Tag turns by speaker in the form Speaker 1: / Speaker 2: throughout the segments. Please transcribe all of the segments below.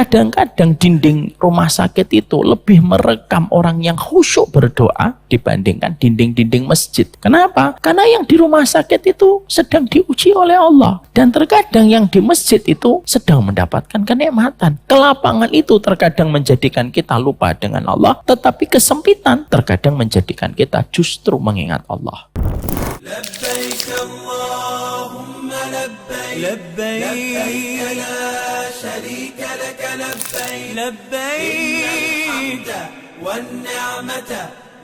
Speaker 1: Kadang-kadang dinding rumah sakit itu lebih merekam orang yang khusyuk berdoa dibandingkan dinding-dinding masjid. Kenapa? Karena yang di rumah sakit itu sedang diuji oleh Allah. Dan terkadang yang di masjid itu sedang mendapatkan kenikmatan. Kelapangan itu terkadang menjadikan kita lupa dengan Allah. Tetapi kesempitan terkadang menjadikan kita justru mengingat Allah.
Speaker 2: لبيك اللهم لبيك لبيك لا شريك لك لبيك لبيك الحمد والنعمة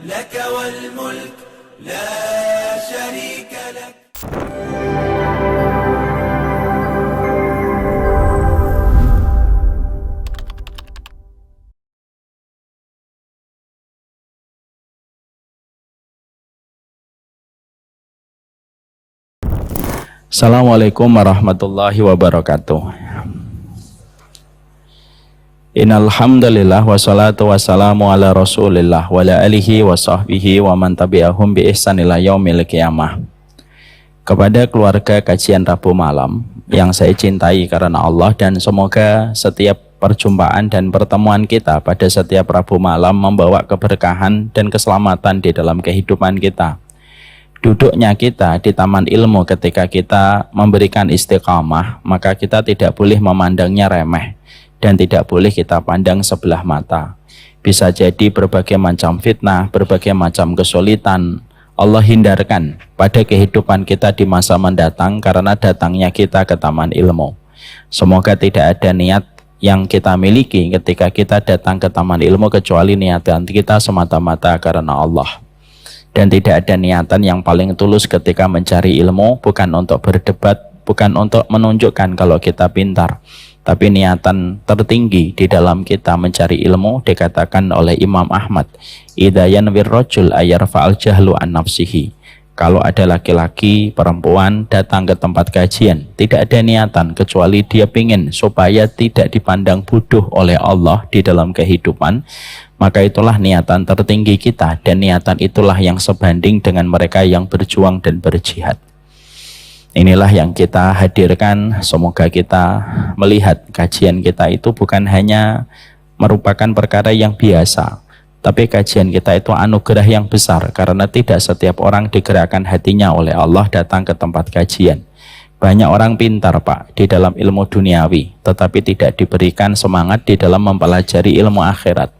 Speaker 2: لك والملك لا شريك لك.
Speaker 1: Assalamualaikum warahmatullahi wabarakatuh. Innal hamdalillah wassalatu wassalamu ala Rasulillah wa ala alihi wa sahbihi wa man tabi'ahum bi ihsan ila yaumil qiyamah. Kepada keluarga kajian Rabu malam yang saya cintai karena Allah, dan semoga setiap perjumpaan dan pertemuan kita pada setiap Rabu malam membawa keberkahan dan keselamatan di dalam kehidupan kita. Duduknya kita di taman ilmu ketika kita memberikan istiqamah, maka kita tidak boleh memandangnya remeh dan tidak boleh kita pandang sebelah mata. Bisa jadi berbagai macam fitnah, berbagai macam kesulitan Allah hindarkan pada kehidupan kita di masa mendatang karena datangnya kita ke taman ilmu. Semoga tidak ada niat yang kita miliki ketika kita datang ke taman ilmu kecuali niatan kita semata-mata karena Allah. Dan tidak ada niatan yang paling tulus ketika mencari ilmu, bukan untuk berdebat, bukan untuk menunjukkan kalau kita pintar. Tapi niatan tertinggi di dalam kita mencari ilmu dikatakan oleh Imam Ahmad, idza yanwir rajul ayarfa'al jahlu an nafsihi. Kalau ada laki-laki, perempuan datang ke tempat kajian, tidak ada niatan kecuali dia ingin supaya tidak dipandang bodoh oleh Allah di dalam kehidupan, maka itulah niatan tertinggi kita, dan niatan itulah yang sebanding dengan mereka yang berjuang dan berjihad. Inilah yang kita hadirkan. Semoga kita melihat kajian kita itu bukan hanya merupakan perkara yang biasa, tapi kajian kita itu anugerah yang besar, karena tidak setiap orang digerakkan hatinya oleh Allah datang ke tempat kajian. Banyak orang pintar Pak di dalam ilmu duniawi, tetapi tidak diberikan semangat di dalam mempelajari ilmu akhirat.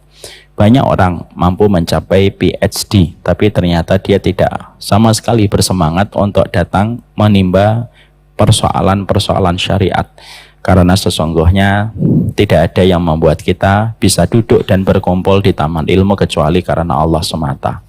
Speaker 1: Banyak orang mampu mencapai PhD, tapi ternyata dia tidak sama sekali bersemangat untuk datang menimba persoalan-persoalan syariat. Karena sesungguhnya tidak ada yang membuat kita bisa duduk dan berkumpul di taman ilmu kecuali karena Allah semata.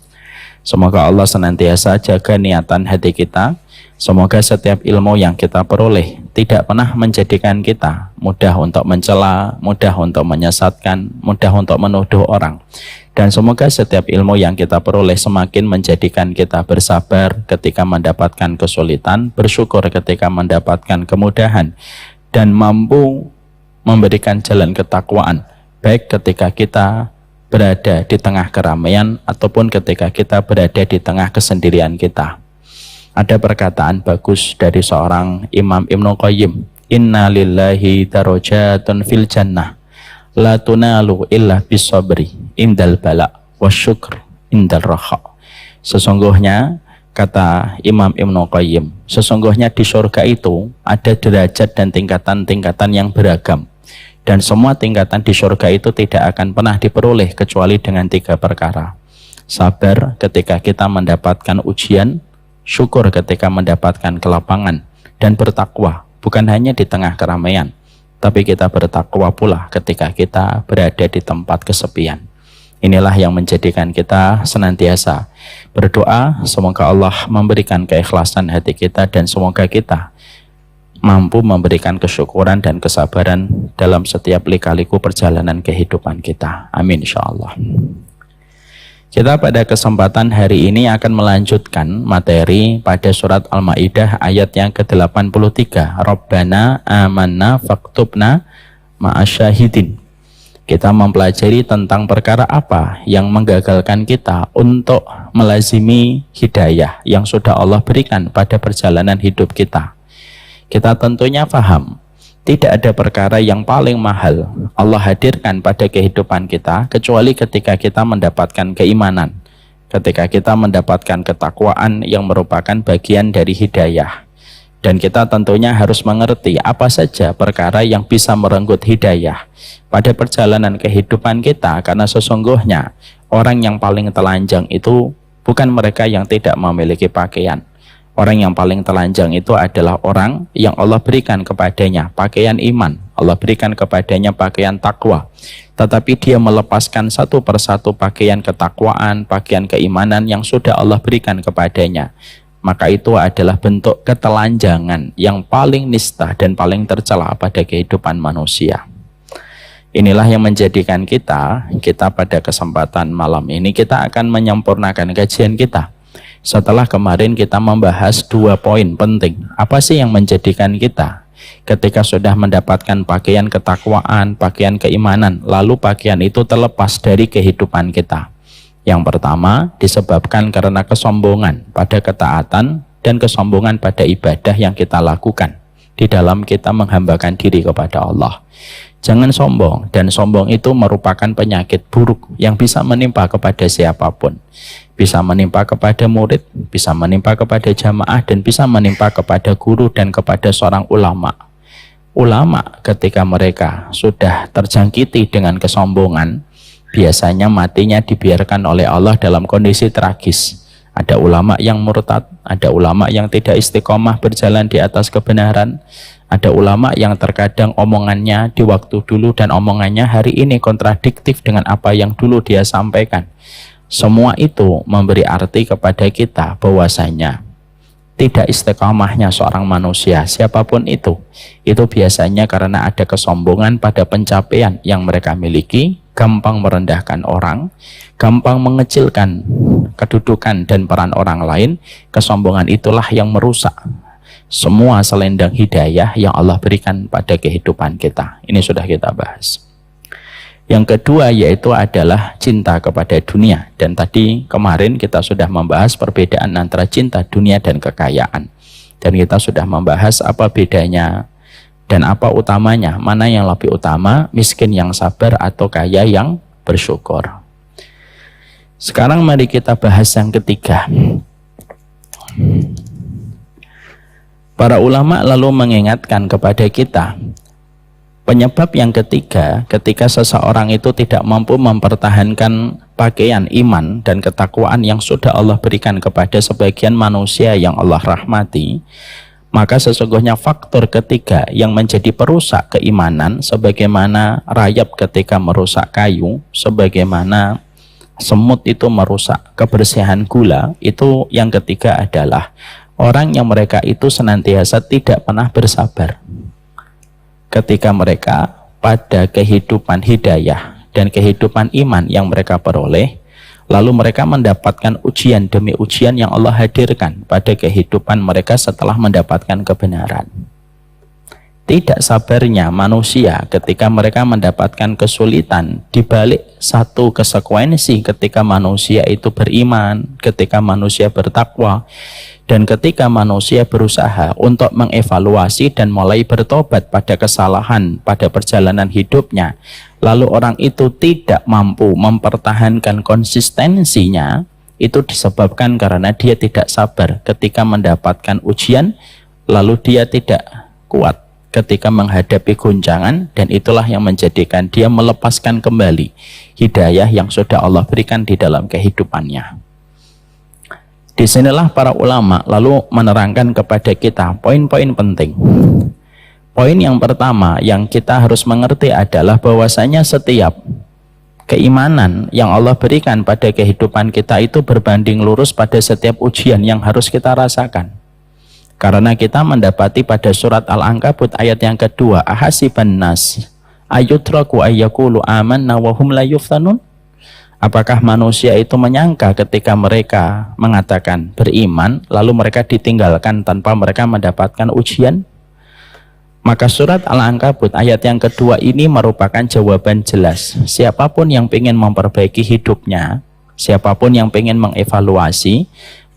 Speaker 1: Semoga Allah senantiasa jaga niatan hati kita. Semoga setiap ilmu yang kita peroleh tidak pernah menjadikan kita mudah untuk mencela, mudah untuk menyesatkan, mudah untuk menuduh orang. Dan semoga setiap ilmu yang kita peroleh semakin menjadikan kita bersabar ketika mendapatkan kesulitan, bersyukur ketika mendapatkan kemudahan, dan mampu memberikan jalan ketakwaan, baik ketika kita berada di tengah keramaian ataupun ketika kita berada di tengah kesendirian kita. Ada perkataan bagus dari seorang Imam Ibnu Qayyim, inna lillahi darajatun fil jannah la tunalu illa bisabri indal bala wasyukr indal raha. Sesungguhnya, kata Imam Ibnu Qayyim, sesungguhnya di surga itu ada derajat dan tingkatan-tingkatan yang beragam, dan semua tingkatan di surga itu tidak akan pernah diperoleh kecuali dengan 3 perkara. Sabar ketika kita mendapatkan ujian, syukur ketika mendapatkan kelapangan, dan bertakwa bukan hanya di tengah keramaian, tapi kita bertakwa pula ketika kita berada di tempat kesepian. Inilah yang menjadikan kita senantiasa berdoa, semoga Allah memberikan keikhlasan hati kita, dan semoga kita mampu memberikan kesyukuran dan kesabaran dalam setiap lika-liku perjalanan kehidupan kita. Amin insyaallah. Kita pada kesempatan hari ini akan melanjutkan materi pada surat Al-Maidah ayat yang ke-83. Rabbana amanna faktubna ma'asyahidin. Kita mempelajari tentang perkara apa yang menggagalkan kita untuk melazimi hidayah yang sudah Allah berikan pada perjalanan hidup kita. Kita tentunya paham Tidak ada perkara yang paling mahal Allah hadirkan pada kehidupan kita kecuali ketika kita mendapatkan keimanan, ketika kita mendapatkan ketakwaan yang merupakan bagian dari hidayah. Dan kita tentunya harus mengerti apa saja perkara yang bisa merenggut hidayah pada perjalanan kehidupan kita, karena sesungguhnya orang yang paling telanjang itu bukan mereka yang tidak memiliki pakaian. Orang yang paling telanjang itu adalah orang yang Allah berikan kepadanya pakaian iman, Allah berikan kepadanya pakaian takwa, tetapi dia melepaskan satu persatu pakaian ketakwaan, pakaian keimanan yang sudah Allah berikan kepadanya. Maka itu adalah bentuk ketelanjangan yang paling nista dan paling tercela pada kehidupan manusia. Inilah yang menjadikan kita pada kesempatan malam ini kita akan menyempurnakan kajian kita. Setelah kemarin kita membahas 2 poin penting. Apa sih yang menjadikan kita ketika sudah mendapatkan pakaian ketakwaan, pakaian keimanan, lalu pakaian itu terlepas dari kehidupan kita? Yang pertama, disebabkan karena kesombongan pada ketaatan dan kesombongan pada ibadah yang kita lakukan di dalam kita menghambakan diri kepada Allah. Jangan sombong, dan sombong itu merupakan penyakit buruk yang bisa menimpa kepada siapapun. Bisa menimpa kepada murid, bisa menimpa kepada jamaah, dan bisa menimpa kepada guru dan kepada seorang ulama. Ulama ketika mereka sudah terjangkiti dengan kesombongan, biasanya matinya dibiarkan oleh Allah dalam kondisi tragis. Ada ulama yang murtad, ada ulama yang tidak istiqomah berjalan di atas kebenaran, ada ulama yang terkadang omongannya di waktu dulu dan omongannya hari ini kontradiktif dengan apa yang dulu dia sampaikan. Semua itu memberi arti kepada kita bahwasanya tidak istiqomahnya seorang manusia siapapun itu biasanya karena ada kesombongan pada pencapaian yang mereka miliki, gampang merendahkan orang, gampang mengecilkan kedudukan dan peran orang lain. Kesombongan itulah yang merusak semua selendang hidayah yang Allah berikan pada kehidupan kita. Ini sudah kita bahas. Yang kedua yaitu adalah cinta kepada dunia. Dan tadi kemarin kita sudah membahas perbedaan antara cinta dunia dan kekayaan. Dan kita sudah membahas apa bedanya dan apa utamanya, mana yang lebih utama, miskin yang sabar atau kaya yang bersyukur. Sekarang mari kita bahas yang ketiga. Para ulama lalu mengingatkan kepada kita penyebab yang ketiga ketika seseorang itu tidak mampu mempertahankan pakaian iman dan ketakwaan yang sudah Allah berikan kepada sebagian manusia yang Allah rahmati, maka sesungguhnya faktor ketiga yang menjadi perusak keimanan, sebagaimana rayap ketika merusak kayu, sebagaimana semut itu merusak kebersihan gula, itu yang ketiga adalah orang yang mereka itu senantiasa tidak pernah bersabar. Ketika mereka pada kehidupan hidayah dan kehidupan iman yang mereka peroleh, lalu mereka mendapatkan ujian demi ujian yang Allah hadirkan pada kehidupan mereka setelah mendapatkan kebenaran. Tidak sabarnya manusia ketika mereka mendapatkan kesulitan di balik satu konsekuensi ketika manusia itu beriman, ketika manusia bertakwa, dan ketika manusia berusaha untuk mengevaluasi dan mulai bertobat pada kesalahan pada perjalanan hidupnya, lalu orang itu tidak mampu mempertahankan konsistensinya, itu disebabkan karena dia tidak sabar ketika mendapatkan ujian, lalu dia tidak kuat ketika menghadapi guncangan, dan itulah yang menjadikan dia melepaskan kembali hidayah yang sudah Allah berikan di dalam kehidupannya. Disinilah para ulama lalu menerangkan kepada kita poin-poin penting. Poin yang pertama yang kita harus mengerti adalah bahwasanya setiap keimanan yang Allah berikan pada kehidupan kita itu berbanding lurus pada setiap ujian yang harus kita rasakan. Karena kita mendapati pada surat Al-Ankabut ayat yang kedua, ahasiban nas ayutraku ayyaqulu amanna wa hum la yuftanun. Apakah manusia itu menyangka ketika mereka mengatakan beriman lalu mereka ditinggalkan tanpa mereka mendapatkan ujian? Maka surat Al-Ankabut ayat yang kedua ini merupakan jawaban jelas. Siapapun yang ingin memperbaiki hidupnya, siapapun yang ingin mengevaluasi,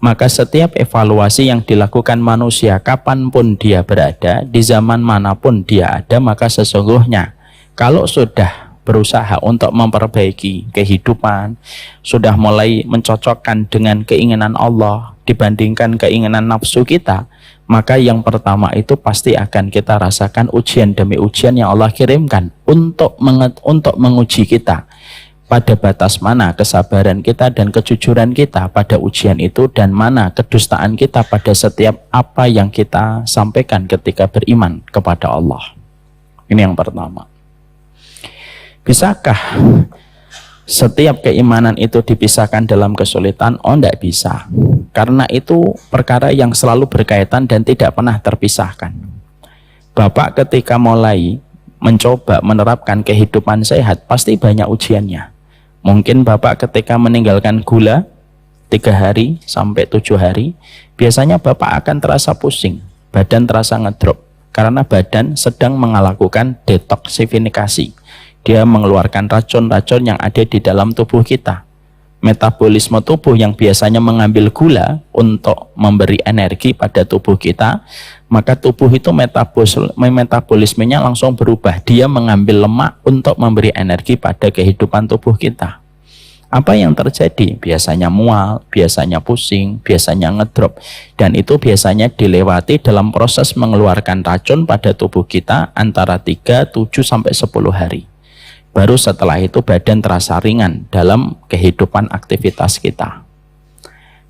Speaker 1: Maka setiap evaluasi yang dilakukan manusia kapanpun dia berada, di zaman manapun dia ada, maka sesungguhnya kalau sudah berusaha untuk memperbaiki kehidupan, sudah mulai mencocokkan dengan keinginan Allah dibandingkan keinginan nafsu kita, maka yang pertama itu pasti akan kita rasakan ujian demi ujian yang Allah kirimkan untuk menguji kita. Pada batas mana kesabaran kita dan kejujuran kita pada ujian itu, dan mana kedustaan kita pada setiap apa yang kita sampaikan ketika beriman kepada Allah. Ini yang pertama. Bisakah setiap keimanan itu dipisahkan dalam kesulitan? Oh, tidak bisa. Karena itu perkara yang selalu berkaitan dan tidak pernah terpisahkan. Bapak ketika mulai mencoba menerapkan kehidupan sehat, pasti banyak ujiannya. Mungkin Bapak ketika meninggalkan gula 3 hari sampai 7 hari, biasanya Bapak akan terasa pusing, badan terasa ngedrop, karena badan sedang melakukan detoksifikasi. Dia mengeluarkan racun-racun yang ada di dalam tubuh kita. Metabolisme tubuh yang biasanya mengambil gula untuk memberi energi pada tubuh kita, maka tubuh itu metabolismenya langsung berubah. Dia mengambil lemak untuk memberi energi pada kehidupan tubuh kita. Apa yang terjadi? Biasanya mual, biasanya pusing, biasanya ngedrop. Dan itu biasanya dilewati dalam proses mengeluarkan racun pada tubuh kita antara 3, 7, sampai 10 hari. Baru setelah itu badan terasa ringan dalam kehidupan aktivitas kita.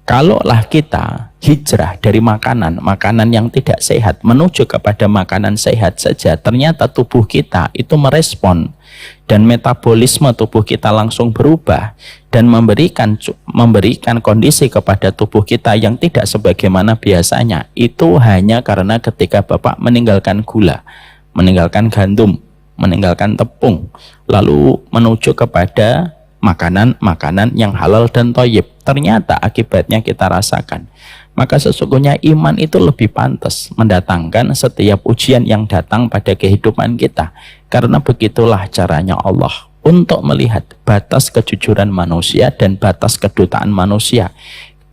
Speaker 1: Kalaulah kita hijrah dari makanan yang tidak sehat menuju kepada makanan sehat saja, ternyata tubuh kita itu merespon dan metabolisme tubuh kita langsung berubah dan memberikan kondisi kepada tubuh kita yang tidak sebagaimana biasanya. Itu hanya karena ketika Bapak meninggalkan gula, meninggalkan gandum, meninggalkan tepung, lalu menuju kepada makanan yang halal dan thayyib. Ternyata akibatnya kita rasakan. Maka sesungguhnya iman itu lebih pantas mendatangkan setiap ujian yang datang pada kehidupan kita. Karena begitulah caranya Allah untuk melihat batas kejujuran manusia dan batas kedutaan manusia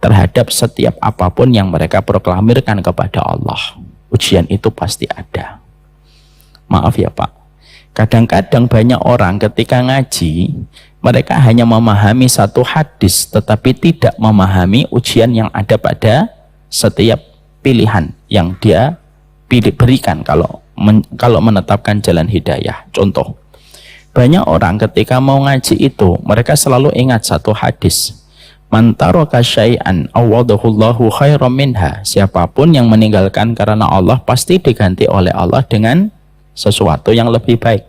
Speaker 1: terhadap setiap apapun yang mereka proklamirkan kepada Allah. Ujian itu pasti ada. Maaf ya Pak, kadang-kadang banyak orang ketika ngaji, mereka hanya memahami satu hadis, tetapi tidak memahami ujian yang ada pada setiap pilihan yang dia berikan kalau menetapkan jalan hidayah. Contoh, banyak orang ketika mau ngaji itu, mereka selalu ingat satu hadis. Man taraka syai'an awadahullahu khairam minha. Siapapun yang meninggalkan karena Allah, pasti diganti oleh Allah dengan sesuatu yang lebih baik.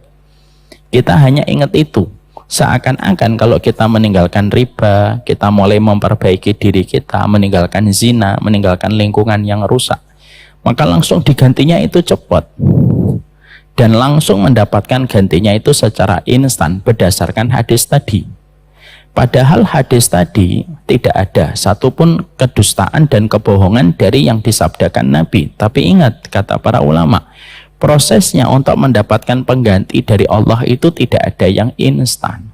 Speaker 1: Kita hanya ingat itu. Seakan-akan kalau kita meninggalkan riba, kita mulai memperbaiki diri kita, meninggalkan zina, meninggalkan lingkungan yang rusak, maka langsung digantinya itu cepat. Dan langsung mendapatkan gantinya itu secara instan berdasarkan hadis tadi. Padahal hadis tadi tidak ada satupun kedustaan dan kebohongan dari yang disabdakan Nabi. Tapi ingat, kata para ulama, prosesnya untuk mendapatkan pengganti dari Allah itu tidak ada yang instan.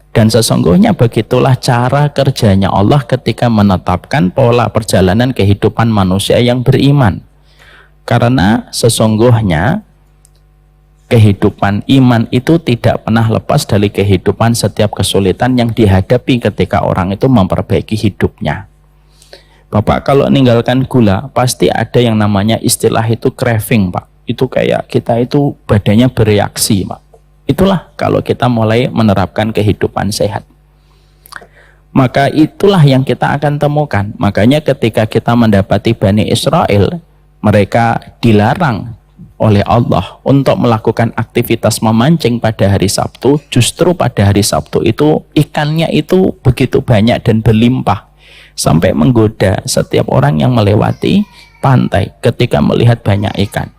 Speaker 1: Dan sesungguhnya begitulah cara kerjanya Allah ketika menetapkan pola perjalanan kehidupan manusia yang beriman. Karena sesungguhnya kehidupan iman itu tidak pernah lepas dari kehidupan setiap kesulitan yang dihadapi ketika orang itu memperbaiki hidupnya. Bapak kalau meninggalkan gula, pasti ada yang namanya istilah itu craving, Pak. Itu kayak kita itu badannya bereaksi, Pak. Itulah kalau kita mulai menerapkan kehidupan sehat. Maka itulah yang kita akan temukan. Makanya ketika kita mendapati Bani Israel, mereka dilarang oleh Allah untuk melakukan aktivitas memancing pada hari Sabtu. Justru pada hari Sabtu itu ikannya itu begitu banyak dan berlimpah, sampai menggoda setiap orang yang melewati pantai ketika melihat banyak ikan.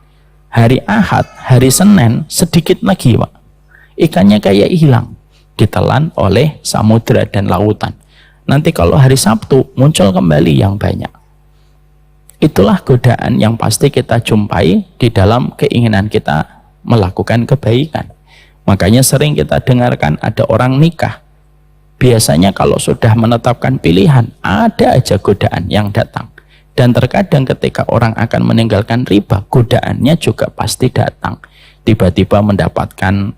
Speaker 1: Hari Ahad, hari Senin, sedikit lagi, Pak. Ikannya kayak hilang, ditelan oleh samudra dan lautan. Nanti kalau hari Sabtu, muncul kembali yang banyak. Itulah godaan yang pasti kita jumpai di dalam keinginan kita melakukan kebaikan. Makanya sering kita dengarkan ada orang nikah, Biasanya kalau sudah menetapkan pilihan, ada aja godaan yang datang. Dan terkadang ketika orang akan meninggalkan riba, godaannya juga pasti datang. Tiba-tiba mendapatkan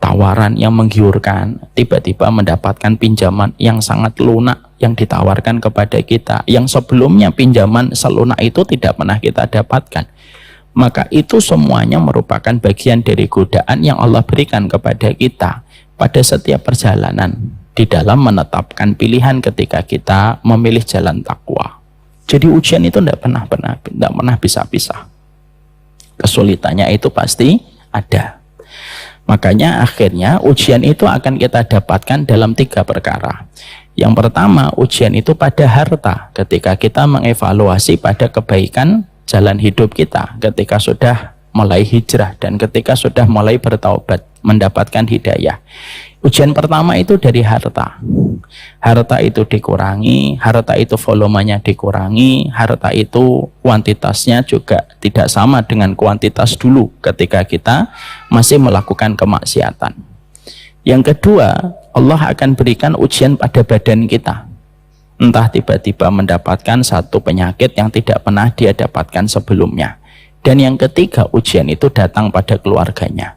Speaker 1: tawaran yang menggiurkan, tiba-tiba mendapatkan pinjaman yang sangat lunak yang ditawarkan kepada kita, yang sebelumnya pinjaman selunak itu tidak pernah kita dapatkan. Maka itu semuanya merupakan bagian dari godaan yang Allah berikan kepada kita pada setiap perjalanan di dalam menetapkan pilihan ketika kita memilih jalan takwa. Jadi ujian itu tidak pernah bisa pisah. Kesulitannya itu pasti ada. Makanya akhirnya ujian itu akan kita dapatkan dalam 3 perkara. Yang pertama, ujian itu pada harta, ketika kita mengevaluasi pada kebaikan jalan hidup kita, ketika sudah mulai hijrah dan ketika sudah mulai bertaubat, mendapatkan hidayah. Ujian pertama itu dari harta. Harta itu dikurangi, harta itu volumenya dikurangi, harta itu kuantitasnya juga tidak sama dengan kuantitas dulu ketika kita masih melakukan kemaksiatan. Yang kedua, Allah akan berikan ujian pada badan kita. Entah tiba-tiba mendapatkan satu penyakit yang tidak pernah dia dapatkan sebelumnya. Dan yang ketiga, ujian itu datang pada keluarganya.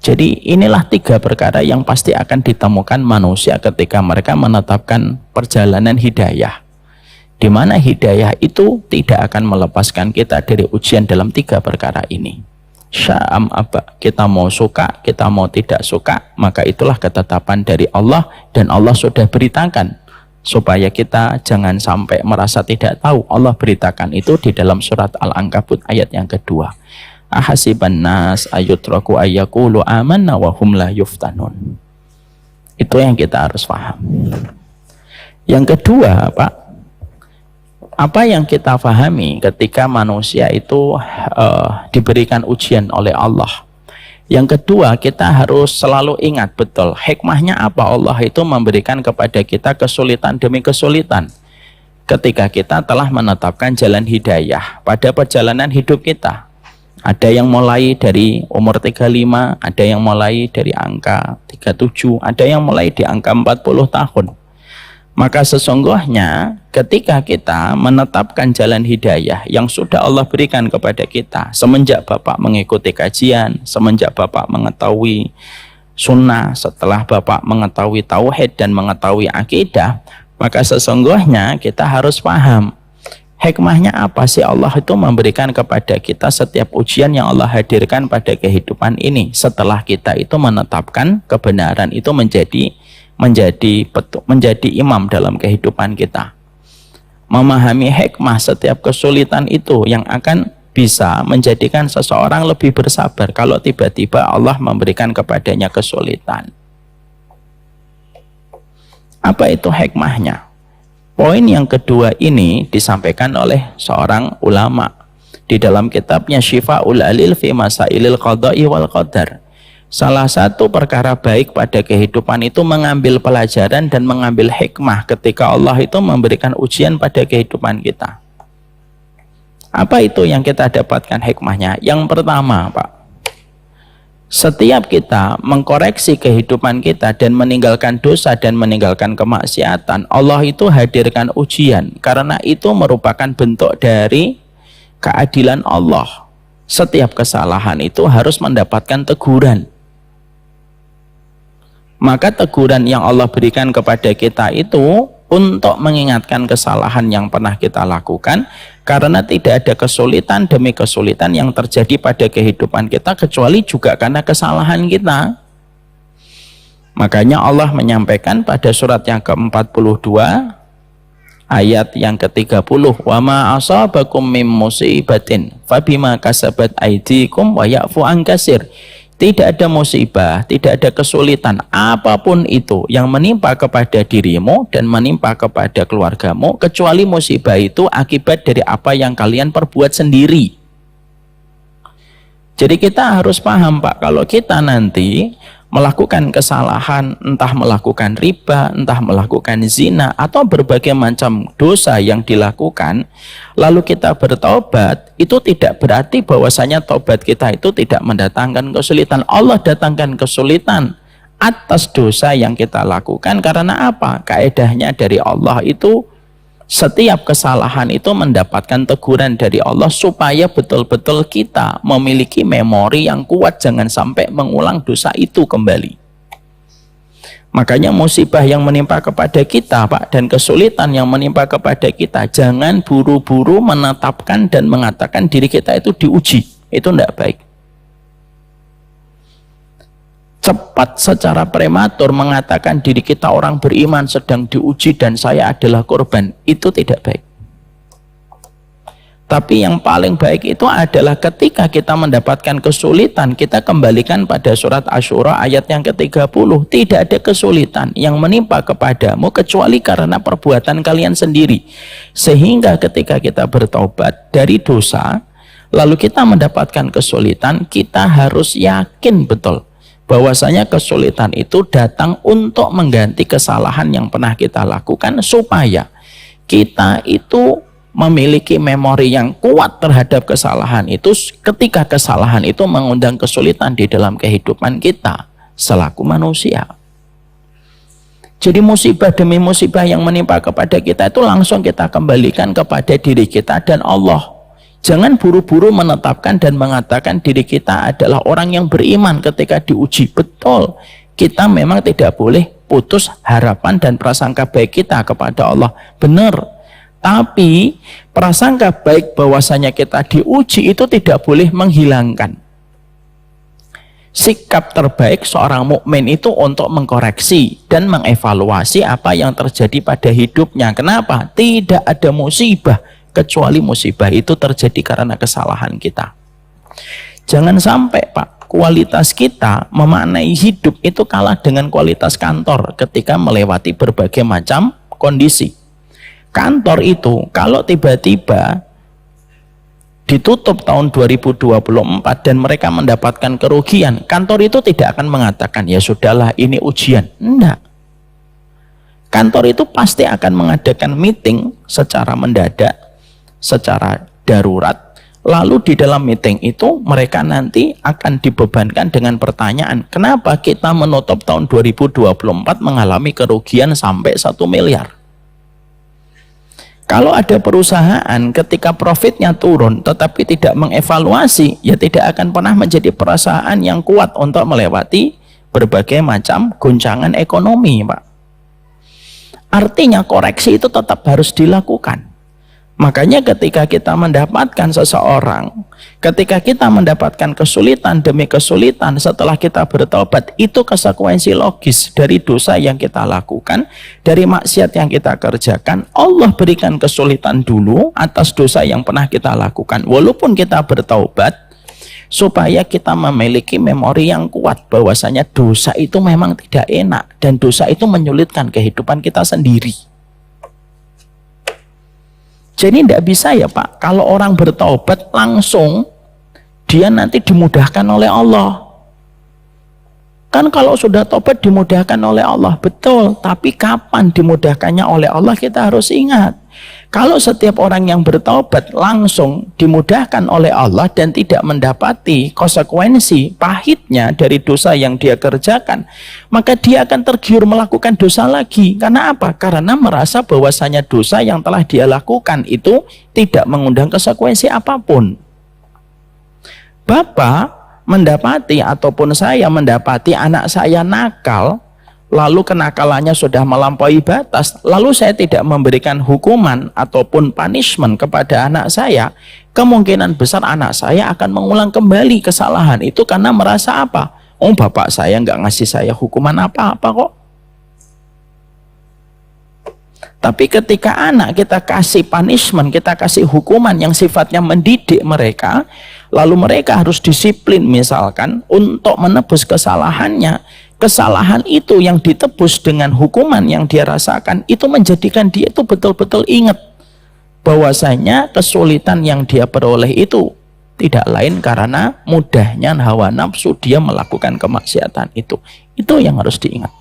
Speaker 1: Jadi inilah 3 perkara yang pasti akan ditemukan manusia ketika mereka menetapkan perjalanan hidayah. Di mana hidayah itu tidak akan melepaskan kita dari ujian dalam 3 perkara ini. Sya'am aba, kita mau suka, kita mau tidak suka, maka itulah ketetapan dari Allah dan Allah sudah beritakan. Supaya kita jangan sampai merasa tidak tahu, Allah beritakan itu di dalam surat Al-Ankabut ayat yang kedua. Ahasiban nas ayutraku ayyaqulu amanna wa hum la yuftanun. Itu yang kita harus paham. Yang kedua, Pak, apa yang kita pahami ketika manusia itu diberikan ujian oleh Allah. Yang kedua, kita harus selalu ingat betul hikmahnya apa Allah itu memberikan kepada kita kesulitan demi kesulitan. Ketika kita telah menetapkan jalan hidayah pada perjalanan hidup kita. Ada yang mulai dari umur 35, ada yang mulai dari angka 37, ada yang mulai di angka 40 tahun. Maka sesungguhnya ketika kita menetapkan jalan hidayah yang sudah Allah berikan kepada kita, semenjak Bapak mengikuti kajian, semenjak Bapak mengetahui sunnah, setelah Bapak mengetahui tauhid dan mengetahui akidah, maka sesungguhnya kita harus paham hikmahnya apa sih Allah itu memberikan kepada kita setiap ujian yang Allah hadirkan pada kehidupan ini setelah kita itu menetapkan kebenaran itu menjadi imam dalam kehidupan kita. Memahami hikmah setiap kesulitan itu yang akan bisa menjadikan seseorang lebih bersabar kalau tiba-tiba Allah memberikan kepadanya kesulitan. Apa itu hikmahnya? Poin yang kedua ini disampaikan oleh seorang ulama di dalam kitabnya Syifa'ul Alil fi Masailil Qada'i wal Qadar. Salah satu perkara baik pada kehidupan itu mengambil pelajaran dan mengambil hikmah ketika Allah itu memberikan ujian pada kehidupan kita. Apa itu yang kita dapatkan hikmahnya? Yang pertama, Pak, setiap kita mengkoreksi kehidupan kita dan meninggalkan dosa dan meninggalkan kemaksiatan, Allah itu hadirkan ujian karena itu merupakan bentuk dari keadilan Allah. Setiap kesalahan itu harus mendapatkan teguran. Maka teguran yang Allah berikan kepada kita itu untuk mengingatkan kesalahan yang pernah kita lakukan, karena tidak ada kesulitan demi kesulitan yang terjadi pada kehidupan kita kecuali juga karena kesalahan kita. Makanya Allah menyampaikan pada surat yang ke-42 ayat yang ke-30, wa ma asabakum mim musibatin fabima kasabat aydikum wa ya'fu an katsir. Tidak ada musibah, tidak ada kesulitan apapun itu yang menimpa kepada dirimu dan menimpa kepada keluargamu, kecuali musibah itu akibat dari apa yang kalian perbuat sendiri. Jadi kita harus paham, Pak, kalau kita nanti melakukan kesalahan, entah melakukan riba, entah melakukan zina, atau berbagai macam dosa yang dilakukan, lalu kita bertobat, itu tidak berarti bahwasanya tobat kita itu tidak mendatangkan kesulitan. Allah datangkan kesulitan atas dosa yang kita lakukan. Karena apa? Kaedahnya dari Allah itu setiap kesalahan itu mendapatkan teguran dari Allah supaya betul-betul kita memiliki memori yang kuat, jangan sampai mengulang dosa itu kembali. Makanya musibah yang menimpa kepada kita, Pak, dan kesulitan yang menimpa kepada kita, jangan buru-buru menetapkan dan mengatakan diri kita itu diuji. Itu tidak baik. Cepat secara prematur mengatakan diri kita orang beriman sedang diuji dan saya adalah korban, itu tidak baik. Tapi yang paling baik itu adalah ketika kita mendapatkan kesulitan, kita kembalikan pada surat Asy-Syura ayat yang ke-30. Tidak ada kesulitan yang menimpa kepadamu kecuali karena perbuatan kalian sendiri. Sehingga ketika kita bertobat dari dosa, lalu kita mendapatkan kesulitan, kita harus yakin betul bahwasanya kesulitan itu datang untuk mengganti kesalahan yang pernah kita lakukan, supaya kita itu memiliki memori yang kuat terhadap kesalahan itu ketika kesalahan itu mengundang kesulitan di dalam kehidupan kita selaku manusia. Jadi musibah demi musibah yang menimpa kepada kita itu langsung kita kembalikan kepada diri kita dan Allah. Jangan buru-buru menetapkan dan mengatakan diri kita adalah orang yang beriman ketika diuji. Betul, kita memang tidak boleh putus harapan dan prasangka baik kita kepada Allah. Benar. Tapi prasangka baik bahwasanya kita diuji itu tidak boleh menghilangkan sikap terbaik seorang mukmin itu untuk mengkoreksi dan mengevaluasi apa yang terjadi pada hidupnya. Kenapa? Tidak ada musibah kecuali musibah itu terjadi karena kesalahan kita. Jangan sampai, Pak, kualitas kita memaknai hidup itu kalah dengan kualitas kantor ketika melewati berbagai macam kondisi. Kantor itu kalau tiba-tiba ditutup tahun 2024 dan mereka mendapatkan kerugian, kantor itu tidak akan mengatakan ya sudahlah ini ujian. Enggak. Kantor itu pasti akan mengadakan meeting secara mendadak, secara darurat. Lalu di dalam meeting itu mereka nanti akan dibebankan dengan pertanyaan, kenapa kita menutup tahun 2024 mengalami kerugian sampai 1 miliar? Kalau ada perusahaan ketika profitnya turun tetapi tidak mengevaluasi, ya tidak akan pernah menjadi perusahaan yang kuat untuk melewati berbagai macam goncangan ekonomi, Pak. Artinya koreksi itu tetap harus dilakukan. Makanya ketika kita mendapatkan seseorang, ketika kita mendapatkan kesulitan demi kesulitan setelah kita bertobat, itu konsekuensi logis dari dosa yang kita lakukan, dari maksiat yang kita kerjakan. Allah berikan kesulitan dulu atas dosa yang pernah kita lakukan, walaupun kita bertobat, supaya kita memiliki memori yang kuat bahwasanya dosa itu memang tidak enak dan dosa itu menyulitkan kehidupan kita sendiri. Jadi tidak bisa ya Pak, kalau orang bertaubat langsung dia nanti dimudahkan oleh Allah. Kan kalau sudah taubat dimudahkan oleh Allah, betul. Tapi kapan dimudahkannya oleh Allah kita harus ingat. Kalau setiap orang yang bertaubat langsung dimudahkan oleh Allah dan tidak mendapati konsekuensi pahitnya dari dosa yang dia kerjakan, maka dia akan tergiur melakukan dosa lagi. Karena apa? Karena merasa bahwasanya dosa yang telah dia lakukan itu tidak mengundang konsekuensi apapun. Bapak mendapati ataupun saya mendapati anak saya nakal, lalu kenakalannya sudah melampaui batas, lalu saya tidak memberikan hukuman ataupun punishment kepada anak saya, kemungkinan besar anak saya akan mengulang kembali kesalahan itu karena merasa apa? Oh, bapak saya nggak ngasih saya hukuman apa-apa kok. Tapi ketika anak kita kasih punishment, kita kasih hukuman yang sifatnya mendidik mereka, lalu mereka harus disiplin misalkan untuk menebus kesalahannya. Kesalahan itu yang ditebus dengan hukuman yang dia rasakan itu menjadikan dia itu betul-betul ingat bahwasanya kesulitan yang dia peroleh itu tidak lain karena mudahnya hawa nafsu dia melakukan kemaksiatan itu. Itu yang harus diingat.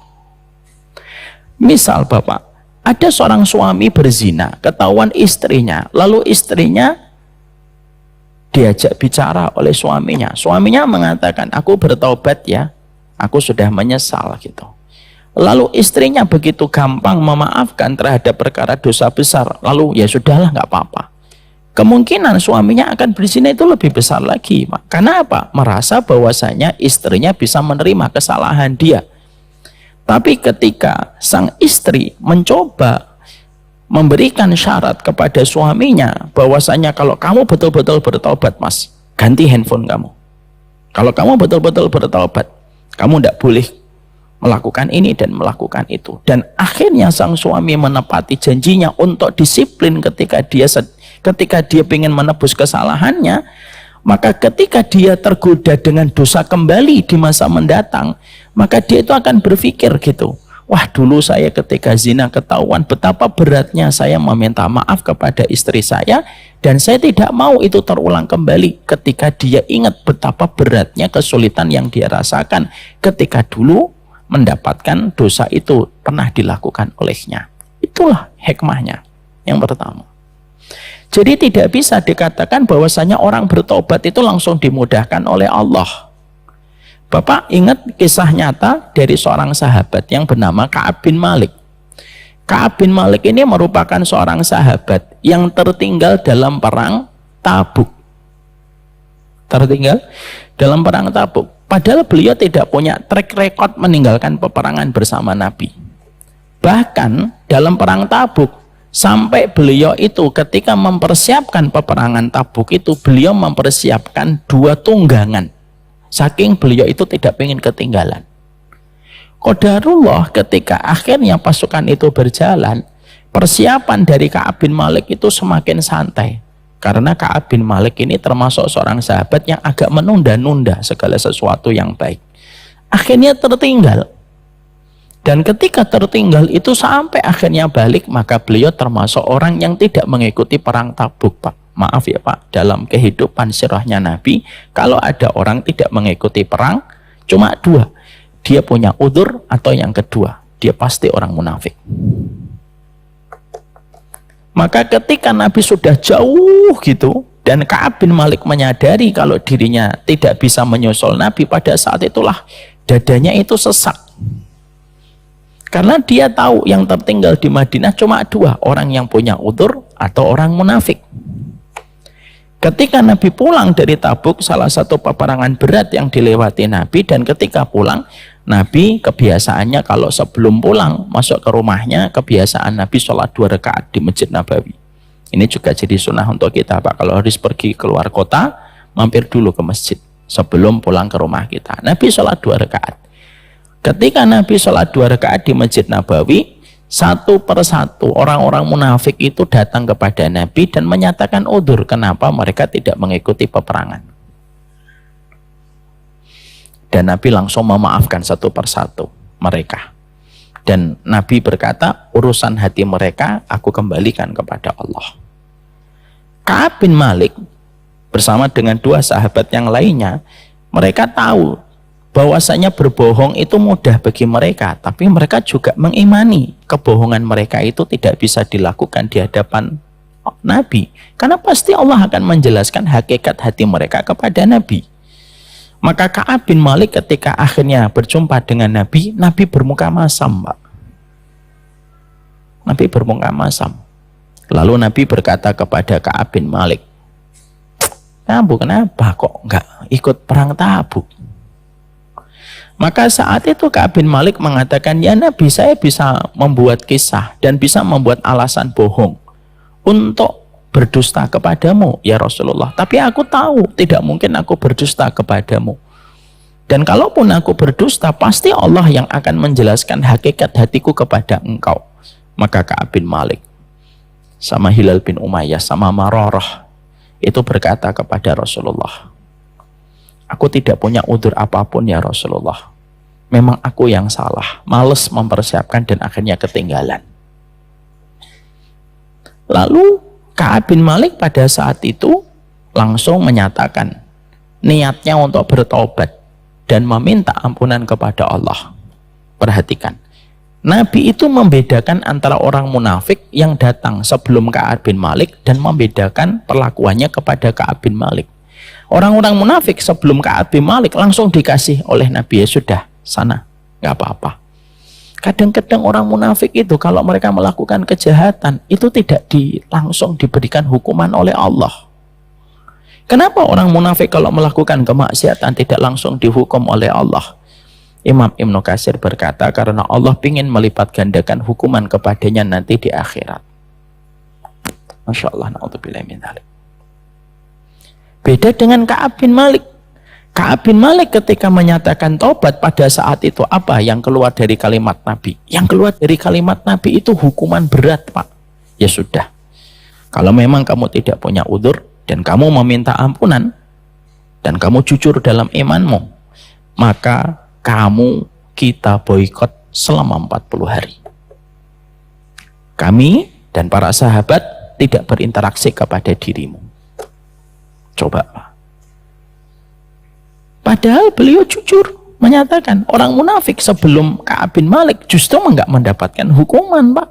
Speaker 1: Misal Bapak, ada seorang suami berzina, ketahuan istrinya, lalu istrinya diajak bicara oleh suaminya. Suaminya mengatakan, aku bertobat ya, Aku sudah menyesal gitu. Lalu istrinya begitu gampang memaafkan terhadap perkara dosa besar. Lalu ya sudahlah, nggak apa-apa. Kemungkinan suaminya akan berzina itu lebih besar lagi. Karena apa? Merasa bahwasanya istrinya bisa menerima kesalahan dia. Tapi ketika sang istri mencoba memberikan syarat kepada suaminya bahwasanya kalau kamu betul-betul bertobat, Mas, ganti handphone kamu. Kalau kamu betul-betul bertobat, kamu tidak boleh melakukan ini dan melakukan itu. Dan akhirnya sang suami menepati janjinya untuk disiplin ketika dia ingin menebus kesalahannya. Maka ketika dia tergoda dengan dosa kembali di masa mendatang, maka dia itu akan berpikir gitu, wah dulu saya ketika zina ketahuan betapa beratnya saya meminta maaf kepada istri saya, dan saya tidak mau itu terulang kembali. Ketika dia ingat betapa beratnya kesulitan yang dia rasakan ketika dulu mendapatkan dosa itu pernah dilakukan olehnya. Itulah hikmahnya yang pertama. Jadi tidak bisa dikatakan bahwasanya orang bertobat itu langsung dimudahkan oleh Allah. Bapak ingat kisah nyata dari seorang sahabat yang bernama Ka'ab bin Malik. Ka'ab bin Malik ini merupakan seorang sahabat yang tertinggal dalam perang Tabuk. Tertinggal dalam perang Tabuk. Padahal beliau tidak punya track record meninggalkan peperangan bersama Nabi. Bahkan dalam perang Tabuk, sampai beliau itu ketika mempersiapkan peperangan Tabuk itu, beliau mempersiapkan 2 tunggangan. Saking beliau itu tidak ingin ketinggalan. Qadarullah ketika akhirnya pasukan itu berjalan, persiapan dari Ka'ab bin Malik itu semakin santai. Karena Ka'ab bin Malik ini termasuk seorang sahabat yang agak menunda-nunda segala sesuatu yang baik. Akhirnya tertinggal. Dan ketika tertinggal itu sampai akhirnya balik, maka beliau termasuk orang yang tidak mengikuti perang Tabuk, Pak. Maaf ya Pak, dalam kehidupan sirahnya Nabi, kalau ada orang tidak mengikuti perang, cuma 2. Dia punya udzur, atau yang kedua, dia pasti orang munafik. Maka ketika Nabi sudah jauh gitu, dan Ka'ab bin Malik menyadari kalau dirinya tidak bisa menyusul Nabi, pada saat itulah dadanya itu sesak. Karena dia tahu yang tertinggal di Madinah cuma 2, orang yang punya udzur atau orang munafik. Ketika Nabi pulang dari Tabuk, salah satu peperangan berat yang dilewati Nabi, dan ketika pulang, Nabi kebiasaannya kalau sebelum pulang masuk ke rumahnya, kebiasaan Nabi sholat 2 rakaat di Masjid Nabawi. Ini juga jadi sunnah untuk kita, Pak. Kalau harus pergi keluar kota, mampir dulu ke masjid sebelum pulang ke rumah kita. Nabi sholat 2 rakaat. Ketika Nabi sholat 2 rakaat di Masjid Nabawi, satu persatu orang-orang munafik itu datang kepada Nabi dan menyatakan udzur kenapa mereka tidak mengikuti peperangan. Dan Nabi langsung memaafkan satu persatu mereka. Dan Nabi berkata, urusan hati mereka aku kembalikan kepada Allah. Ka'ab bin Malik bersama dengan 2 sahabat yang lainnya, mereka tahu bahwasanya berbohong itu mudah bagi mereka, tapi mereka juga mengimani kebohongan mereka itu tidak bisa dilakukan di hadapan Nabi, karena pasti Allah akan menjelaskan hakikat hati mereka kepada Nabi. Maka Ka'ab bin Malik ketika akhirnya berjumpa dengan Nabi, Nabi bermuka masam, Pak. Nabi bermuka masam. Lalu Nabi berkata kepada Ka'ab bin Malik, kamu kenapa kok nggak ikut perang Tabuk? Maka saat itu Ka'ab bin Malik mengatakan, ya Nabi, saya bisa membuat kisah dan bisa membuat alasan bohong untuk berdusta kepadamu ya Rasulullah. Tapi aku tahu tidak mungkin aku berdusta kepadamu. Dan kalaupun aku berdusta, pasti Allah yang akan menjelaskan hakikat hatiku kepada engkau. Maka Ka'ab bin Malik sama Hilal bin Umayyah sama Mararah itu berkata kepada Rasulullah, aku tidak punya udzur apapun ya Rasulullah. Memang aku yang salah, males mempersiapkan dan akhirnya ketinggalan. Lalu Ka'ab bin Malik pada saat itu langsung menyatakan niatnya untuk bertobat dan meminta ampunan kepada Allah. Perhatikan, Nabi itu membedakan antara orang munafik yang datang sebelum Ka'ab bin Malik dan membedakan perlakuannya kepada Ka'ab bin Malik. Orang-orang munafik sebelum Ka'ab bin Malik langsung dikasih oleh Nabi, ya sudah, sana, nggak apa-apa. Kadang-kadang orang munafik itu kalau mereka melakukan kejahatan itu tidak langsung diberikan hukuman oleh Allah. Kenapa orang munafik kalau melakukan kemaksiatan tidak langsung dihukum oleh Allah? Imam Ibnu Katsir berkata karena Allah ingin melipat gandakan hukuman kepadanya nanti di akhirat. Masya Allah, na'udzubillah min dzalik. Beda dengan Ka'ab bin Malik. Ka'ab bin Malik ketika menyatakan taubat pada saat itu apa yang keluar dari kalimat Nabi? Yang keluar dari kalimat Nabi itu hukuman berat, Pak. Ya sudah. Kalau memang kamu tidak punya udzur dan kamu meminta ampunan dan kamu jujur dalam imanmu, maka kita boikot selama 40 hari. Kami dan para sahabat tidak berinteraksi kepada dirimu. Coba, Pak. Padahal beliau jujur menyatakan orang munafik sebelum Ka'ab bin Malik justru enggak mendapatkan hukuman, Pak.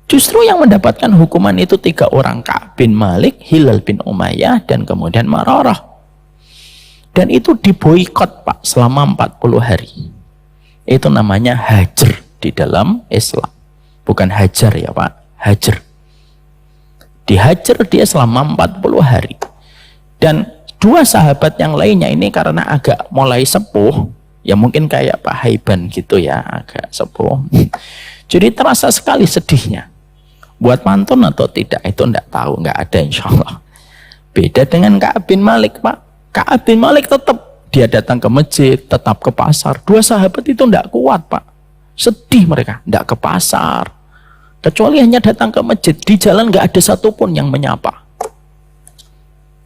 Speaker 1: Justru yang mendapatkan hukuman itu 3 orang, Ka'ab bin Malik, Hilal bin Umayyah, dan kemudian Mararah. Dan itu diboikot, Pak, selama 40 hari. Itu namanya hajar di dalam Islam. Bukan hajar ya, Pak, hajar. Dihajar dia selama 40 hari. Dan 2 sahabat yang lainnya ini karena agak mulai sepuh, ya mungkin kayak Pak Haiban gitu ya, agak sepuh. Jadi terasa sekali sedihnya. Buat pantun atau tidak itu enggak tahu, enggak ada insya Allah. Beda dengan Ka'ab bin Malik, Pak. Ka'ab bin Malik tetap dia datang ke masjid, tetap ke pasar. 2 sahabat itu enggak kuat, Pak. Sedih mereka, enggak ke pasar. Kecuali hanya datang ke masjid, di jalan enggak ada satupun yang menyapa.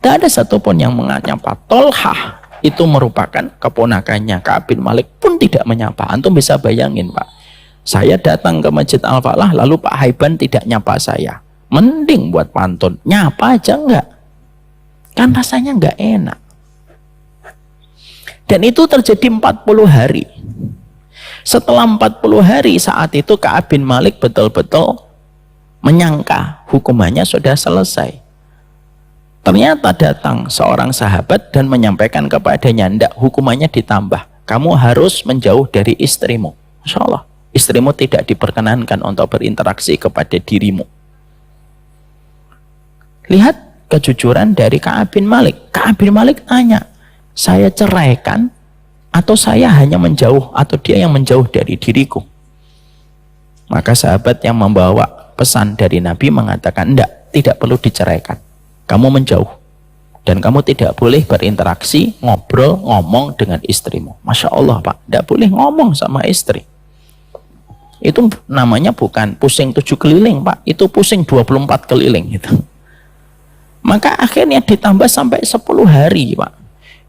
Speaker 1: Tidak ada satupun yang menyapa. Tolhah itu merupakan keponakannya Ka'ab bin Malik pun tidak menyapa. Antum bisa bayangin, Pak. Saya datang ke Masjid Al-Falah, lalu Pak Haiban tidak nyapa saya. Mending buat pantun, nyapa aja enggak. Kan rasanya enggak enak. Dan itu terjadi 40 hari. Setelah 40 hari saat itu Ka'ab bin Malik betul-betul menyangka hukumannya sudah selesai. Ternyata datang seorang sahabat dan menyampaikan kepadanya, ndak, hukumannya ditambah. Kamu harus menjauh dari istrimu. Masya Allah. Istrimu tidak diperkenankan untuk berinteraksi kepada dirimu. Lihat kejujuran dari Ka'ab bin Malik. Ka'ab bin Malik tanya, saya ceraikan atau saya hanya menjauh, atau dia yang menjauh dari diriku? Maka sahabat yang membawa pesan dari Nabi mengatakan, enggak, tidak perlu diceraikan. Kamu menjauh. Dan kamu tidak boleh berinteraksi, ngobrol, ngomong dengan istrimu. Masya Allah, Pak, tidak boleh ngomong sama istri. Itu namanya bukan pusing 7 keliling, Pak. Itu pusing 24 keliling. Gitu. Maka akhirnya ditambah sampai 10 hari, Pak.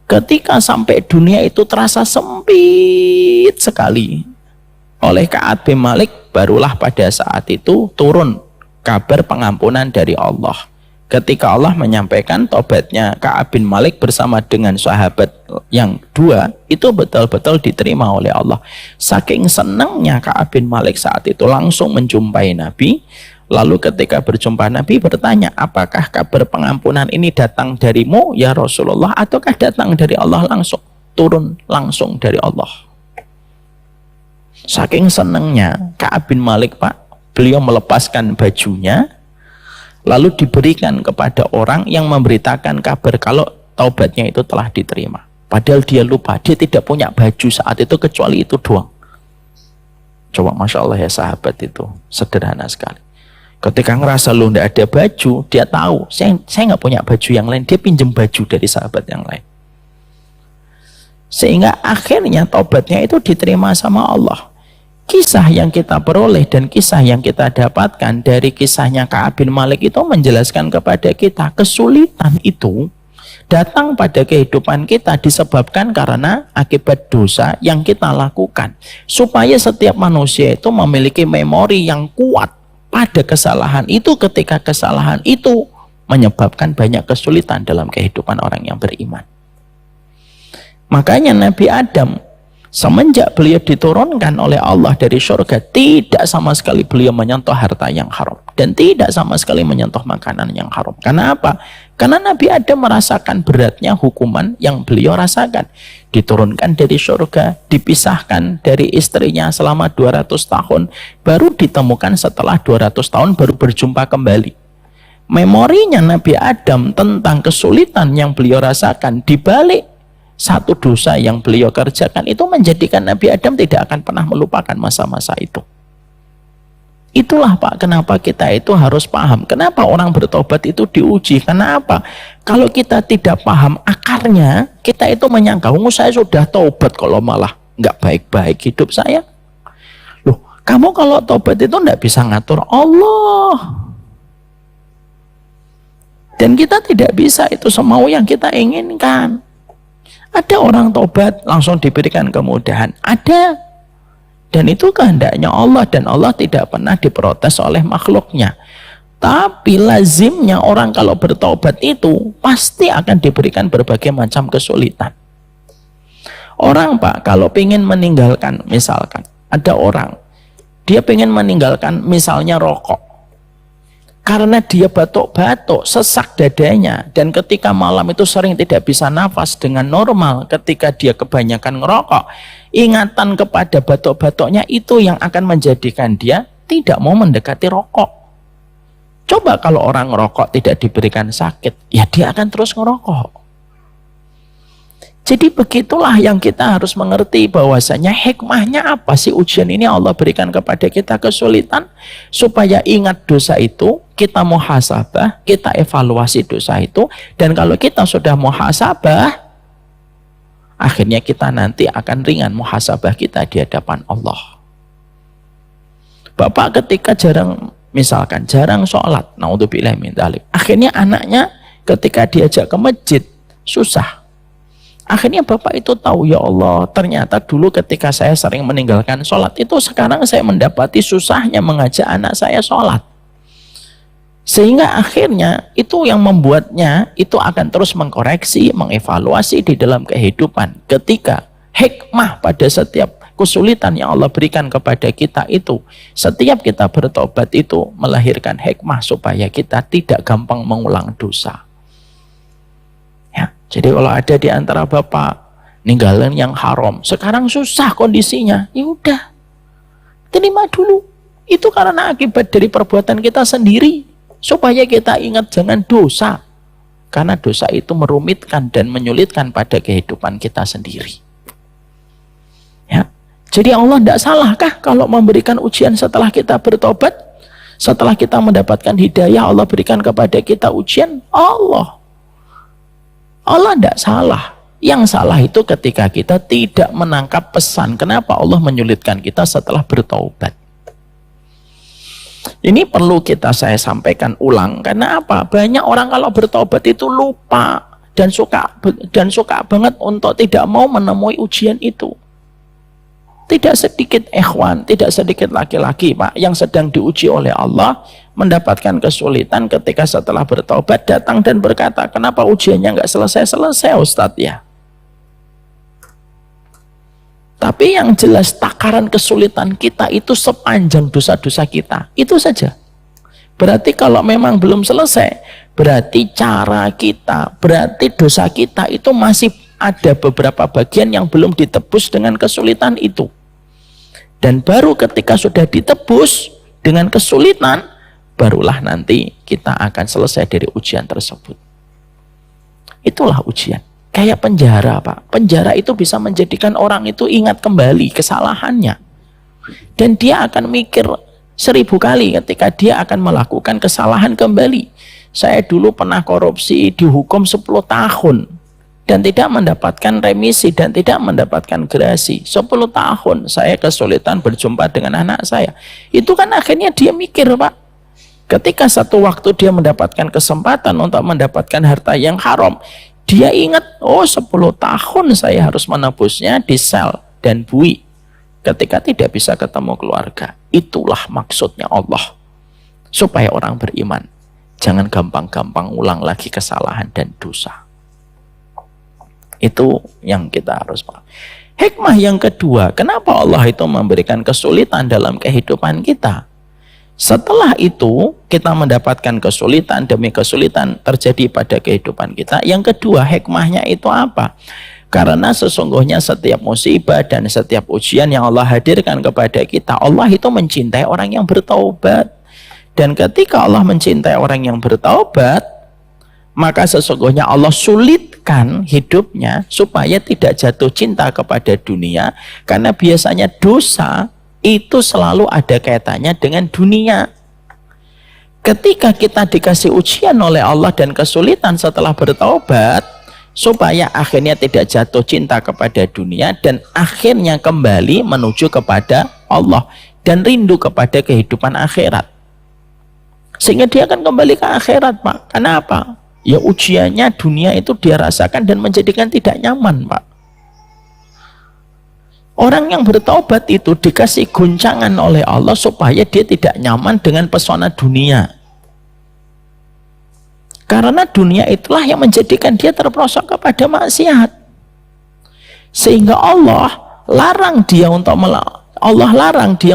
Speaker 1: Ketika sampai dunia itu terasa sempit sekali. Oleh Ka'ab bin Malik, barulah pada saat itu turun kabar pengampunan dari Allah. Ketika Allah menyampaikan tobatnya Ka'ab bin Malik bersama dengan sahabat yang 2, itu betul-betul diterima oleh Allah. Saking senangnya Ka'ab bin Malik saat itu langsung menjumpai Nabi. Lalu ketika berjumpa Nabi bertanya, apakah kabar pengampunan ini datang darimu ya Rasulullah, ataukah datang dari Allah langsung? Turun langsung dari Allah. Saking senangnya Ka'ab bin Malik, Pak, beliau melepaskan bajunya, lalu diberikan kepada orang yang memberitakan kabar kalau taubatnya itu telah diterima. Padahal dia lupa, dia tidak punya baju saat itu kecuali itu doang. Coba Masya Allah ya sahabat itu, sederhana sekali. Ketika ngerasa lu tidak ada baju, dia tahu, saya nggak punya baju yang lain, dia pinjam baju dari sahabat yang lain. Sehingga akhirnya taubatnya itu diterima sama Allah. Kisah yang kita peroleh dan kisah yang kita dapatkan dari kisahnya Ka'ab bin Malik itu menjelaskan kepada kita kesulitan itu datang pada kehidupan kita disebabkan karena akibat dosa yang kita lakukan. Supaya setiap manusia itu memiliki memori yang kuat pada kesalahan itu, ketika kesalahan itu menyebabkan banyak kesulitan dalam kehidupan orang yang beriman. Makanya Nabi Adam semenjak beliau diturunkan oleh Allah dari surga, tidak sama sekali beliau menyentuh harta yang haram. Dan tidak sama sekali menyentuh makanan yang haram. Karena apa? Karena Nabi Adam merasakan beratnya hukuman yang beliau rasakan. Diturunkan dari surga, dipisahkan dari istrinya selama 200 tahun, baru ditemukan setelah 200 tahun baru berjumpa kembali. Memorinya Nabi Adam tentang kesulitan yang beliau rasakan dibalik satu dosa yang beliau kerjakan itu menjadikan Nabi Adam tidak akan pernah melupakan masa-masa itu. Itulah Pak, kenapa kita itu harus paham. Kenapa orang bertobat itu diuji? Karena apa? Kalau kita tidak paham akarnya, kita itu menyangka, saya sudah tobat kalau malah nggak baik-baik hidup saya. Loh, kamu kalau tobat itu nggak bisa ngatur Allah. Dan kita tidak bisa itu semau yang kita inginkan. Ada orang tobat langsung diberikan kemudahan. Ada. Dan itu kehendaknya Allah, dan Allah tidak pernah diprotes oleh makhluknya. Tapi lazimnya orang kalau bertobat itu pasti akan diberikan berbagai macam kesulitan. Orang Pak kalau ingin meninggalkan, misalkan ada orang dia ingin meninggalkan misalnya rokok. Karena dia batuk-batuk, sesak dadanya, dan ketika malam itu sering tidak bisa nafas dengan normal ketika dia kebanyakan ngerokok, ingatan kepada batuk-batuknya itu yang akan menjadikan dia tidak mau mendekati rokok. Coba kalau orang ngerokok tidak diberikan sakit, ya dia akan terus ngerokok. Jadi begitulah yang kita harus mengerti bahwasanya hikmahnya apa sih ujian ini Allah berikan kepada kita kesulitan supaya ingat dosa itu, kita muhasabah, kita evaluasi dosa itu, dan kalau kita sudah muhasabah, akhirnya kita nanti akan ringan muhasabah kita di hadapan Allah. Bapak ketika misalkan jarang sholat, naudzubillah min dzalik, akhirnya anaknya ketika diajak ke masjid susah. Akhirnya bapak itu tahu, ya Allah, ternyata dulu ketika saya sering meninggalkan sholat itu, sekarang saya mendapati susahnya mengajak anak saya sholat. Sehingga akhirnya itu yang membuatnya itu akan terus mengkoreksi, mengevaluasi di dalam kehidupan. Ketika hikmah pada setiap kesulitan yang Allah berikan kepada kita itu, setiap kita bertobat itu melahirkan hikmah supaya kita tidak gampang mengulang dosa. Jadi kalau ada di antara bapak ninggalin yang haram, sekarang susah kondisinya, ya udah, terima dulu. Itu karena akibat dari perbuatan kita sendiri, supaya kita ingat jangan dosa, karena dosa itu merumitkan dan menyulitkan pada kehidupan kita sendiri. Ya, jadi Allah tidak salahkah kalau memberikan ujian setelah kita bertobat, setelah kita mendapatkan hidayah Allah berikan kepada kita ujian? Allah tidak salah. Yang salah itu ketika kita tidak menangkap pesan. Kenapa Allah menyulitkan kita setelah bertaubat? Ini perlu saya sampaikan ulang. Karena apa? Banyak orang kalau bertaubat itu lupa dan suka banget untuk tidak mau menemui ujian itu. Tidak sedikit ikhwan, tidak sedikit laki-laki Pak yang sedang diuji oleh Allah mendapatkan kesulitan ketika setelah bertaubat datang dan berkata, kenapa ujiannya nggak selesai-selesai Ustadz ya? Tapi yang jelas takaran kesulitan kita itu sepanjang dosa-dosa kita, itu saja. Berarti kalau memang belum selesai, berarti cara kita, berarti dosa kita itu masih ada beberapa bagian yang belum ditebus dengan kesulitan itu. Dan baru ketika sudah ditebus dengan kesulitan, barulah nanti kita akan selesai dari ujian tersebut. Itulah ujian. Kayak penjara Pak. Penjara itu bisa menjadikan orang itu ingat kembali kesalahannya. Dan dia akan mikir 1000 kali ketika dia akan melakukan kesalahan kembali. Saya dulu pernah korupsi, dihukum 10 tahun. Dan tidak mendapatkan remisi dan tidak mendapatkan gerasi. 10 tahun saya kesulitan berjumpa dengan anak saya. Itu kan akhirnya dia mikir Pak. Ketika satu waktu dia mendapatkan kesempatan untuk mendapatkan harta yang haram, dia ingat, 10 tahun saya harus menebusnya di sel dan bui. Ketika tidak bisa ketemu keluarga. Itulah maksudnya Allah. Supaya orang beriman jangan gampang-gampang ulang lagi kesalahan dan dosa. Itu yang kita harus paham. Hikmah yang kedua, kenapa Allah itu memberikan kesulitan dalam kehidupan kita? Setelah itu kita mendapatkan kesulitan demi kesulitan terjadi pada kehidupan kita. Yang kedua, hikmahnya itu apa? Karena sesungguhnya setiap musibah dan setiap ujian yang Allah hadirkan kepada kita, Allah itu mencintai orang yang bertaubat. Dan ketika Allah mencintai orang yang bertaubat, maka sesungguhnya Allah sulitkan hidupnya supaya tidak jatuh cinta kepada dunia. Karena biasanya dosa itu selalu ada kaitannya dengan dunia. Ketika kita dikasih ujian oleh Allah dan kesulitan setelah bertaubat, supaya akhirnya tidak jatuh cinta kepada dunia dan akhirnya kembali menuju kepada Allah dan rindu kepada kehidupan akhirat. Sehingga dia akan kembali ke akhirat, Pak. Kenapa? Ya ujiannya dunia itu dia rasakan dan menjadikan tidak nyaman, Pak. Orang yang bertaubat itu dikasih guncangan oleh Allah supaya dia tidak nyaman dengan pesona dunia. Karena dunia itulah yang menjadikan dia terperosok kepada maksiat. Sehingga Allah larang dia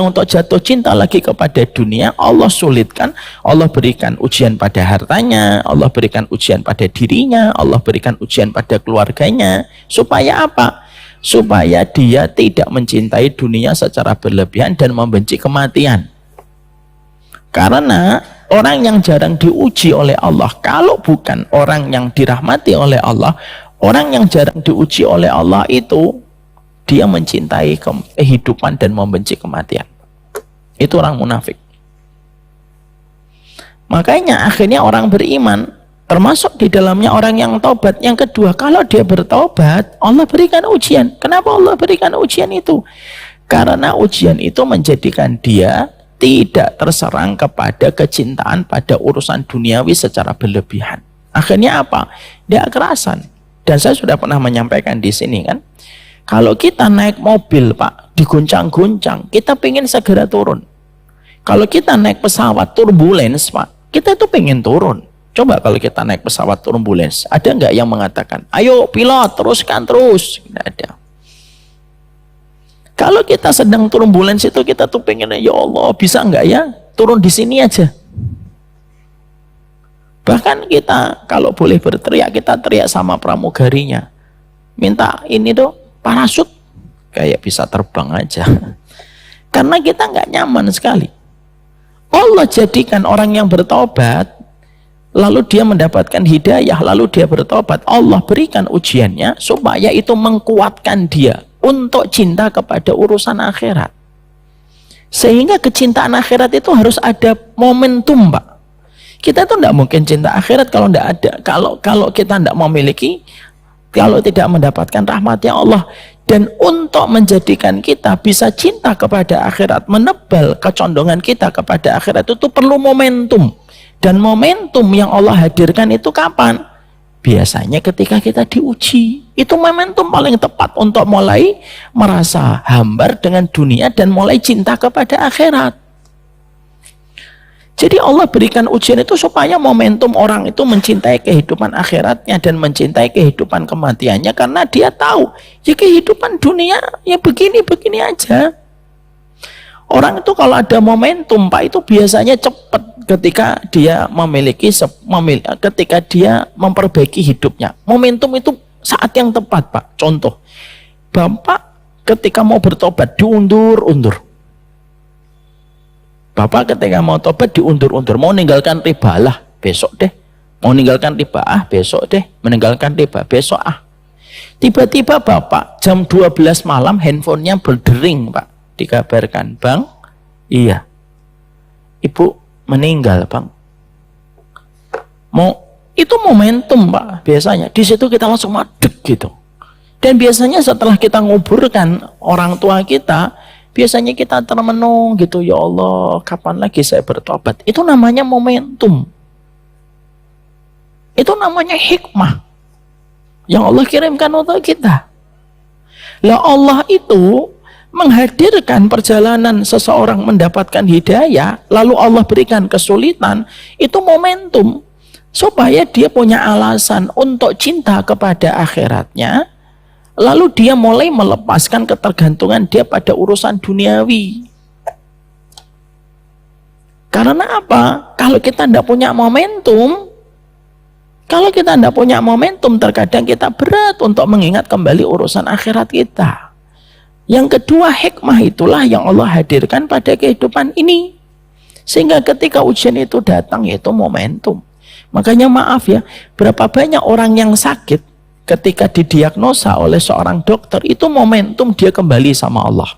Speaker 1: untuk jatuh cinta lagi kepada dunia. Allah sulitkan, Allah berikan ujian pada hartanya, Allah berikan ujian pada dirinya, Allah berikan ujian pada keluarganya. Supaya apa? Supaya dia tidak mencintai dunia secara berlebihan dan membenci kematian. Karena orang yang jarang diuji oleh Allah, kalau bukan orang yang dirahmati oleh Allah, orang yang jarang diuji oleh Allah itu dia mencintai kehidupan dan membenci kematian. Itu orang munafik. Makanya akhirnya orang beriman, termasuk di dalamnya orang yang taubat. Yang kedua, kalau dia bertaubat, Allah berikan ujian. Kenapa Allah berikan ujian itu? Karena ujian itu menjadikan dia tidak terserang kepada kecintaan pada urusan duniawi secara berlebihan. Akhirnya apa? Dia kerasan. Dan saya sudah pernah menyampaikan di sini kan, kalau kita naik mobil, Pak, diguncang-guncang, kita pengen segera turun. Kalau kita naik pesawat turbulence, Pak, kita itu pengen turun. Coba kalau kita naik pesawat turbulence, ada nggak yang mengatakan, ayo pilot teruskan terus? Nggak ada. Kalau kita sedang turbulence itu kita tuh pengen, ya Allah bisa nggak ya turun di sini aja. Bahkan kita kalau boleh berteriak, kita teriak sama pramugarinya, minta ini tuh parasut, kayak bisa terbang aja. Karena kita nggak nyaman sekali. Allah jadikan orang yang bertobat, lalu dia mendapatkan hidayah, lalu dia bertobat, Allah berikan ujiannya supaya itu mengkuatkan dia untuk cinta kepada urusan akhirat. Sehingga kecintaan akhirat itu harus ada momentum, Pak. Kita itu tidak mungkin cinta akhirat kalau tidak ada, kalau kita tidak memiliki, kalau tidak mendapatkan rahmatnya Allah. Dan untuk menjadikan kita bisa cinta kepada akhirat, menebal kecondongan kita kepada akhirat, itu perlu momentum. Dan momentum yang Allah hadirkan itu kapan? Biasanya ketika kita diuji. Itu momentum paling tepat untuk mulai merasa hambar dengan dunia dan mulai cinta kepada akhirat. Jadi Allah berikan ujian itu supaya momentum orang itu mencintai kehidupan akhiratnya dan mencintai kehidupan kematiannya, karena dia tahu ya kehidupan dunia ya begini-begini aja. Orang itu kalau ada momentum, Pak, itu biasanya cepat ketika dia ketika dia memperbaiki hidupnya. Momentum itu saat yang tepat, Pak. Contoh, Bapak ketika mau bertobat diundur-undur. Bapak ketika mau tobat diundur-undur, mau meninggalkan riba lah besok deh, mau meninggalkan riba besok deh, meninggalkan riba besok Tiba-tiba Bapak jam 12 malam handphonenya berdering, Pak, dikabarkan, Bang, iya, Ibu meninggal, Bang. Itu momentum, Pak. Biasanya di situ kita langsung madeg gitu. Dan biasanya setelah kita nguburkan orang tua kita, biasanya kita termenung gitu, ya Allah, kapan lagi saya bertobat? Itu namanya momentum. Itu namanya hikmah yang Allah kirimkan untuk kita. Lah Allah itu menghadirkan perjalanan seseorang mendapatkan hidayah, lalu Allah berikan kesulitan, itu momentum supaya dia punya alasan untuk cinta kepada akhiratnya. Lalu dia mulai melepaskan ketergantungan dia pada urusan duniawi. Karena apa? Kalau kita tidak punya momentum, terkadang kita berat untuk mengingat kembali urusan akhirat kita. Yang kedua, hikmah itulah yang Allah hadirkan pada kehidupan ini. Sehingga ketika ujian itu datang, yaitu momentum. Makanya maaf ya, berapa banyak orang yang sakit ketika didiagnosa oleh seorang dokter, itu momentum dia kembali sama Allah.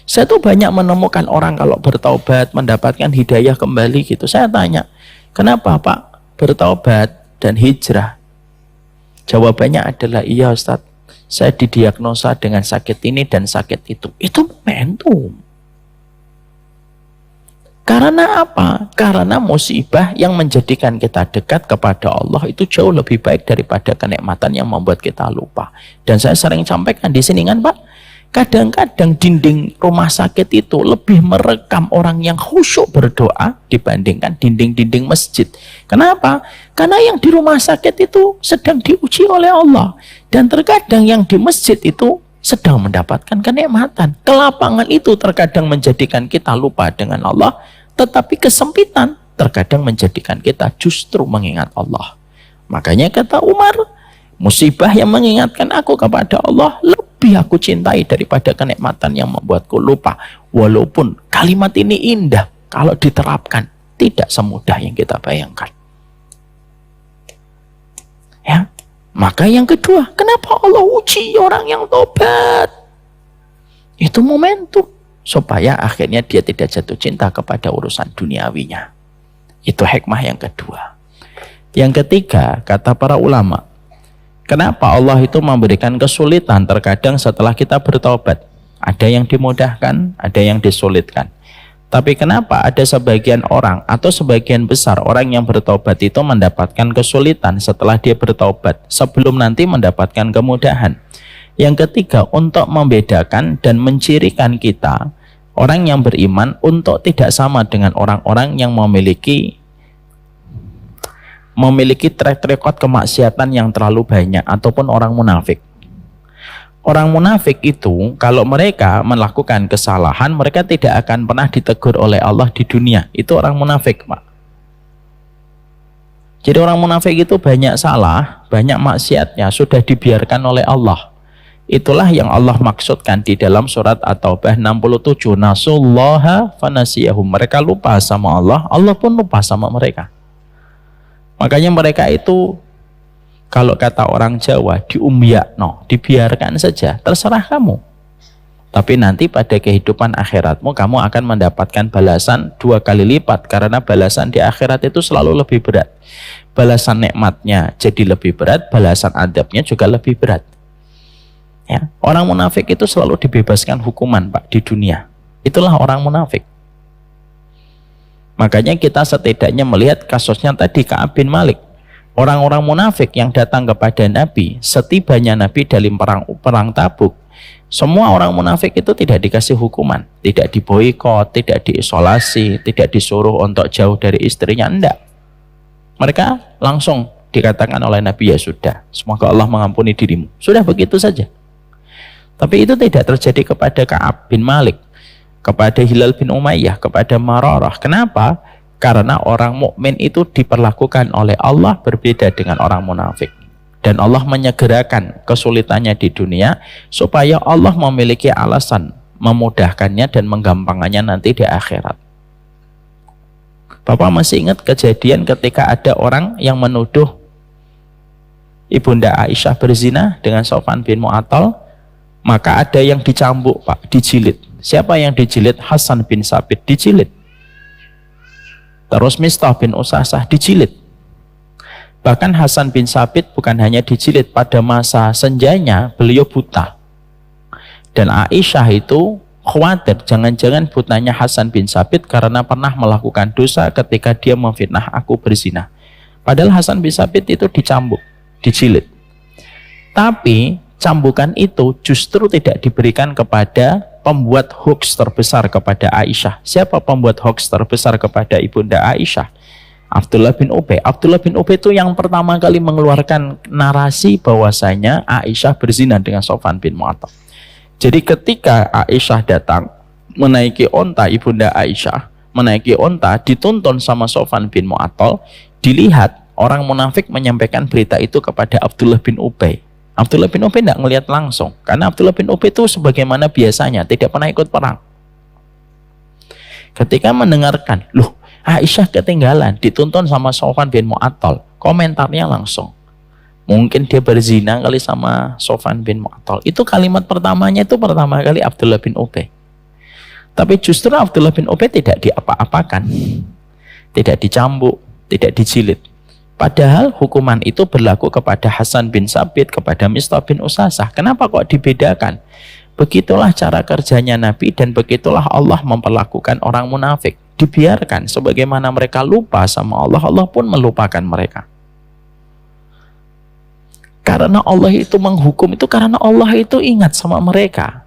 Speaker 1: Saya tuh banyak menemukan orang kalau bertaubat, mendapatkan hidayah kembali gitu. Saya tanya, kenapa Pak bertaubat dan hijrah? Jawabannya adalah, iya Ustadz, saya didiagnosa dengan sakit ini dan sakit itu. Itu momentum. Karena apa? Karena musibah yang menjadikan kita dekat kepada Allah itu jauh lebih baik daripada kenikmatan yang membuat kita lupa. Dan saya sering sampaikan di sini kan Pak, kadang-kadang dinding rumah sakit itu lebih merekam orang yang khusyuk berdoa dibandingkan dinding-dinding masjid. Kenapa? Karena yang di rumah sakit itu sedang diuji oleh Allah. Dan terkadang yang di masjid itu sedang mendapatkan kenikmatan. Kelapangan itu terkadang menjadikan kita lupa dengan Allah, tetapi kesempitan terkadang menjadikan kita justru mengingat Allah. Makanya kata Umar, musibah yang mengingatkan aku kepada Allah lebih aku cintai daripada kenikmatan yang membuatku lupa. Walaupun kalimat ini indah, kalau diterapkan tidak semudah yang kita bayangkan. Ya, maka yang kedua, kenapa Allah uji orang yang tobat? Itu momentum supaya akhirnya dia tidak jatuh cinta kepada urusan duniawinya. Itu hikmah yang kedua. Yang ketiga, kata para ulama, kenapa Allah itu memberikan kesulitan terkadang setelah kita bertobat? Ada yang dimudahkan, ada yang disulitkan. Tapi kenapa ada sebagian orang atau sebagian besar orang yang bertobat itu mendapatkan kesulitan setelah dia bertobat sebelum nanti mendapatkan kemudahan? Yang ketiga, untuk membedakan dan mencirikan kita, orang yang beriman, untuk tidak sama dengan orang-orang yang memiliki track record kemaksiatan yang terlalu banyak, ataupun orang munafik. Orang munafik itu kalau mereka melakukan kesalahan, mereka tidak akan pernah ditegur oleh Allah di dunia. Itu orang munafik, Pak. Jadi orang munafik itu banyak salah, banyak maksiatnya, sudah dibiarkan oleh Allah. Itulah yang Allah maksudkan di dalam surat At-Taubah 67. Nasullaha fanasiyahum. Mereka lupa sama Allah, Allah pun lupa sama mereka. Makanya mereka itu, kalau kata orang Jawa, diumyakno, dibiarkan saja, terserah kamu. Tapi nanti pada kehidupan akhiratmu, kamu akan mendapatkan balasan 2 kali lipat, karena balasan di akhirat itu selalu lebih berat. Balasan nikmatnya jadi lebih berat, balasan adabnya juga lebih berat. Ya, orang munafik itu selalu dibebaskan hukuman, Pak, di dunia. Itulah orang munafik. Makanya kita setidaknya melihat kasusnya tadi Ka'ab bin Malik. Orang-orang munafik yang datang kepada Nabi setibanya Nabi dalam perang Tabuk, semua orang munafik itu tidak dikasih hukuman, tidak diboikot, tidak diisolasi, tidak disuruh untuk jauh dari istrinya, enggak. Mereka langsung dikatakan oleh Nabi, ya sudah, semoga Allah mengampuni dirimu. Sudah begitu saja. Tapi itu tidak terjadi kepada Ka'ab bin Malik, kepada Hilal bin Umayyah, kepada Mararah. Kenapa? Karena orang mukmin itu diperlakukan oleh Allah berbeda dengan orang munafik. Dan Allah menyegerakan kesulitannya di dunia supaya Allah memiliki alasan memudahkannya dan menggampangannya nanti di akhirat. Bapak masih ingat kejadian ketika ada orang yang menuduh Ibunda Aisyah berzina dengan Sofwan bin Mu'attal? Maka ada yang dicambuk, Pak, dijilid. Siapa yang dijilid? Hasan bin Sabit dijilid. Terus Mistah bin Usasah dijilid. Bahkan Hasan bin Sabit bukan hanya dijilid, pada masa senjanya beliau buta. Dan Aisyah itu khawatir jangan-jangan butanya Hasan bin Sabit karena pernah melakukan dosa ketika dia memfitnah aku berzina. Padahal Hasan bin Sabit itu dicambuk, dijilid. Tapi cambukan itu justru tidak diberikan kepada pembuat hoax terbesar kepada Aisyah. Siapa pembuat hoax terbesar kepada Ibunda Aisyah? Abdullah bin Ubay. Abdullah bin Ubay itu yang pertama kali mengeluarkan narasi bahwasanya Aisyah berzina dengan Sofwan bin Mu'attal. Jadi ketika Aisyah datang menaiki onta Ibunda Aisyah, menaiki onta, dituntun sama Sofwan bin Mu'attal, dilihat orang munafik menyampaikan berita itu kepada Abdullah bin Ubay. Abdullah bin Ubay tidak melihat langsung, karena Abdullah bin Ubay itu sebagaimana biasanya tidak pernah ikut perang. Ketika mendengarkan, loh Aisyah ketinggalan, dituntun sama Sofwan bin Mu'attal, komentarnya langsung, mungkin dia berzina kali sama Sofwan bin Mu'attal. Itu kalimat pertamanya itu pertama kali Abdullah bin Ubay. Tapi justru Abdullah bin Ubay tidak diapa-apakan, tidak dicambuk, tidak dijilid. Padahal hukuman itu berlaku kepada Hasan bin Sabit, kepada Mistah bin Usasah. Kenapa kok dibedakan? Begitulah cara kerjanya Nabi dan begitulah Allah memperlakukan orang munafik. Dibiarkan sebagaimana mereka lupa sama Allah, Allah pun melupakan mereka. Karena Allah itu menghukum itu karena Allah itu ingat sama mereka.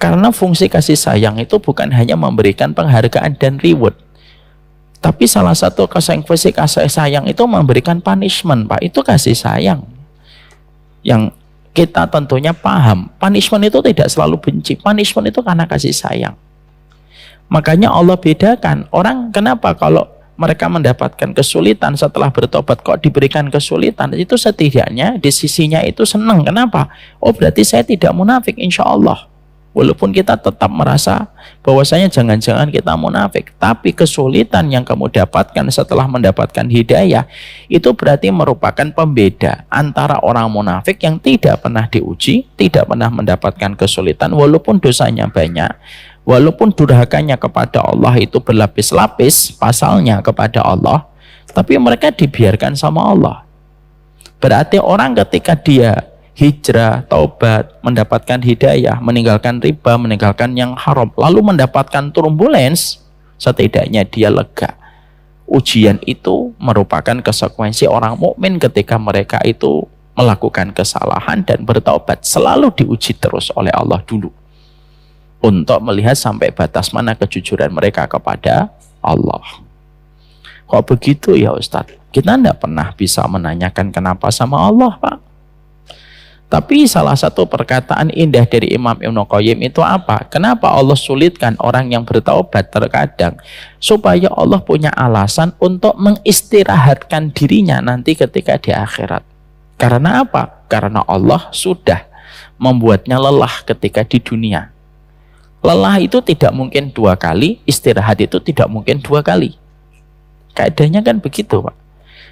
Speaker 1: Karena fungsi kasih sayang itu bukan hanya memberikan penghargaan dan reward. Tapi salah satu fungsi kasih sayang itu memberikan punishment, Pak. Itu kasih sayang. Yang kita tentunya paham. Punishment itu tidak selalu benci. Punishment itu karena kasih sayang. Makanya Allah bedakan. Orang kenapa kalau mereka mendapatkan kesulitan setelah bertobat kok diberikan kesulitan, itu setidaknya di sisinya itu senang. Kenapa? Oh berarti saya tidak munafik insya Allah. Walaupun kita tetap merasa bahwasanya jangan-jangan kita munafik, tapi kesulitan yang kamu dapatkan setelah mendapatkan hidayah itu berarti merupakan pembeda antara orang munafik yang tidak pernah diuji, tidak pernah mendapatkan kesulitan walaupun dosanya banyak, walaupun durhakanya kepada Allah itu berlapis-lapis pasalnya kepada Allah, tapi mereka dibiarkan sama Allah. Berarti orang ketika dia hijrah, taubat, mendapatkan hidayah, meninggalkan riba, meninggalkan yang haram, lalu mendapatkan turbulence, setidaknya dia lega. Ujian itu merupakan konsekuensi orang mukmin ketika mereka itu melakukan kesalahan dan bertaubat. Selalu diuji terus oleh Allah dulu untuk melihat sampai batas mana kejujuran mereka kepada Allah. Kok begitu ya Ustadz? Kita tidak pernah bisa menanyakan kenapa sama Allah, Pak. Tapi salah satu perkataan indah dari Imam Ibnu Qayyim itu apa? Kenapa Allah sulitkan orang yang bertaubat terkadang? Supaya Allah punya alasan untuk mengistirahatkan dirinya nanti ketika di akhirat. Karena apa? Karena Allah sudah membuatnya lelah ketika di dunia. Lelah itu tidak mungkin 2 kali, istirahat itu tidak mungkin 2 kali. Kaidahnya kan begitu, Pak.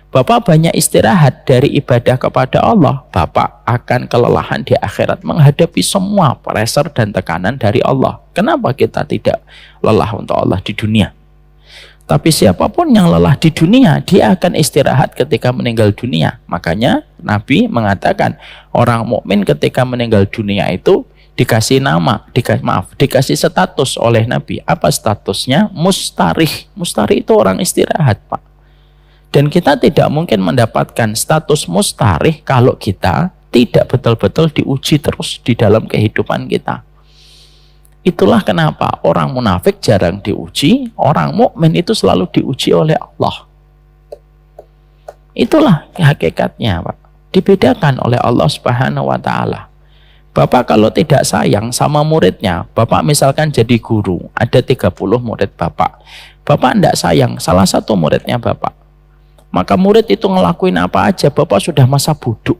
Speaker 1: Bapak banyak istirahat dari ibadah kepada Allah, Bapak akan kelelahan di akhirat menghadapi semua pressure dan tekanan dari Allah. Kenapa kita tidak lelah untuk Allah di dunia? Tapi siapapun yang lelah di dunia, dia akan istirahat ketika meninggal dunia. Makanya Nabi mengatakan orang mukmin ketika meninggal dunia itu dikasih nama, dikasih status oleh Nabi. Apa statusnya? Mustarih. Mustarih itu orang istirahat, Pak. Dan kita tidak mungkin mendapatkan status mustarih kalau kita tidak betul-betul diuji terus di dalam kehidupan kita. Itulah kenapa orang munafik jarang diuji, orang mukmin itu selalu diuji oleh Allah. Itulah hakikatnya, Pak. Dibedakan oleh Allah Subhanahu wa taala. Bapak kalau tidak sayang sama muridnya, Bapak misalkan jadi guru, ada 30 murid Bapak. Bapak tidak sayang salah satu muridnya Bapak. Maka murid itu ngelakuin apa aja, Bapak sudah masa bodoh.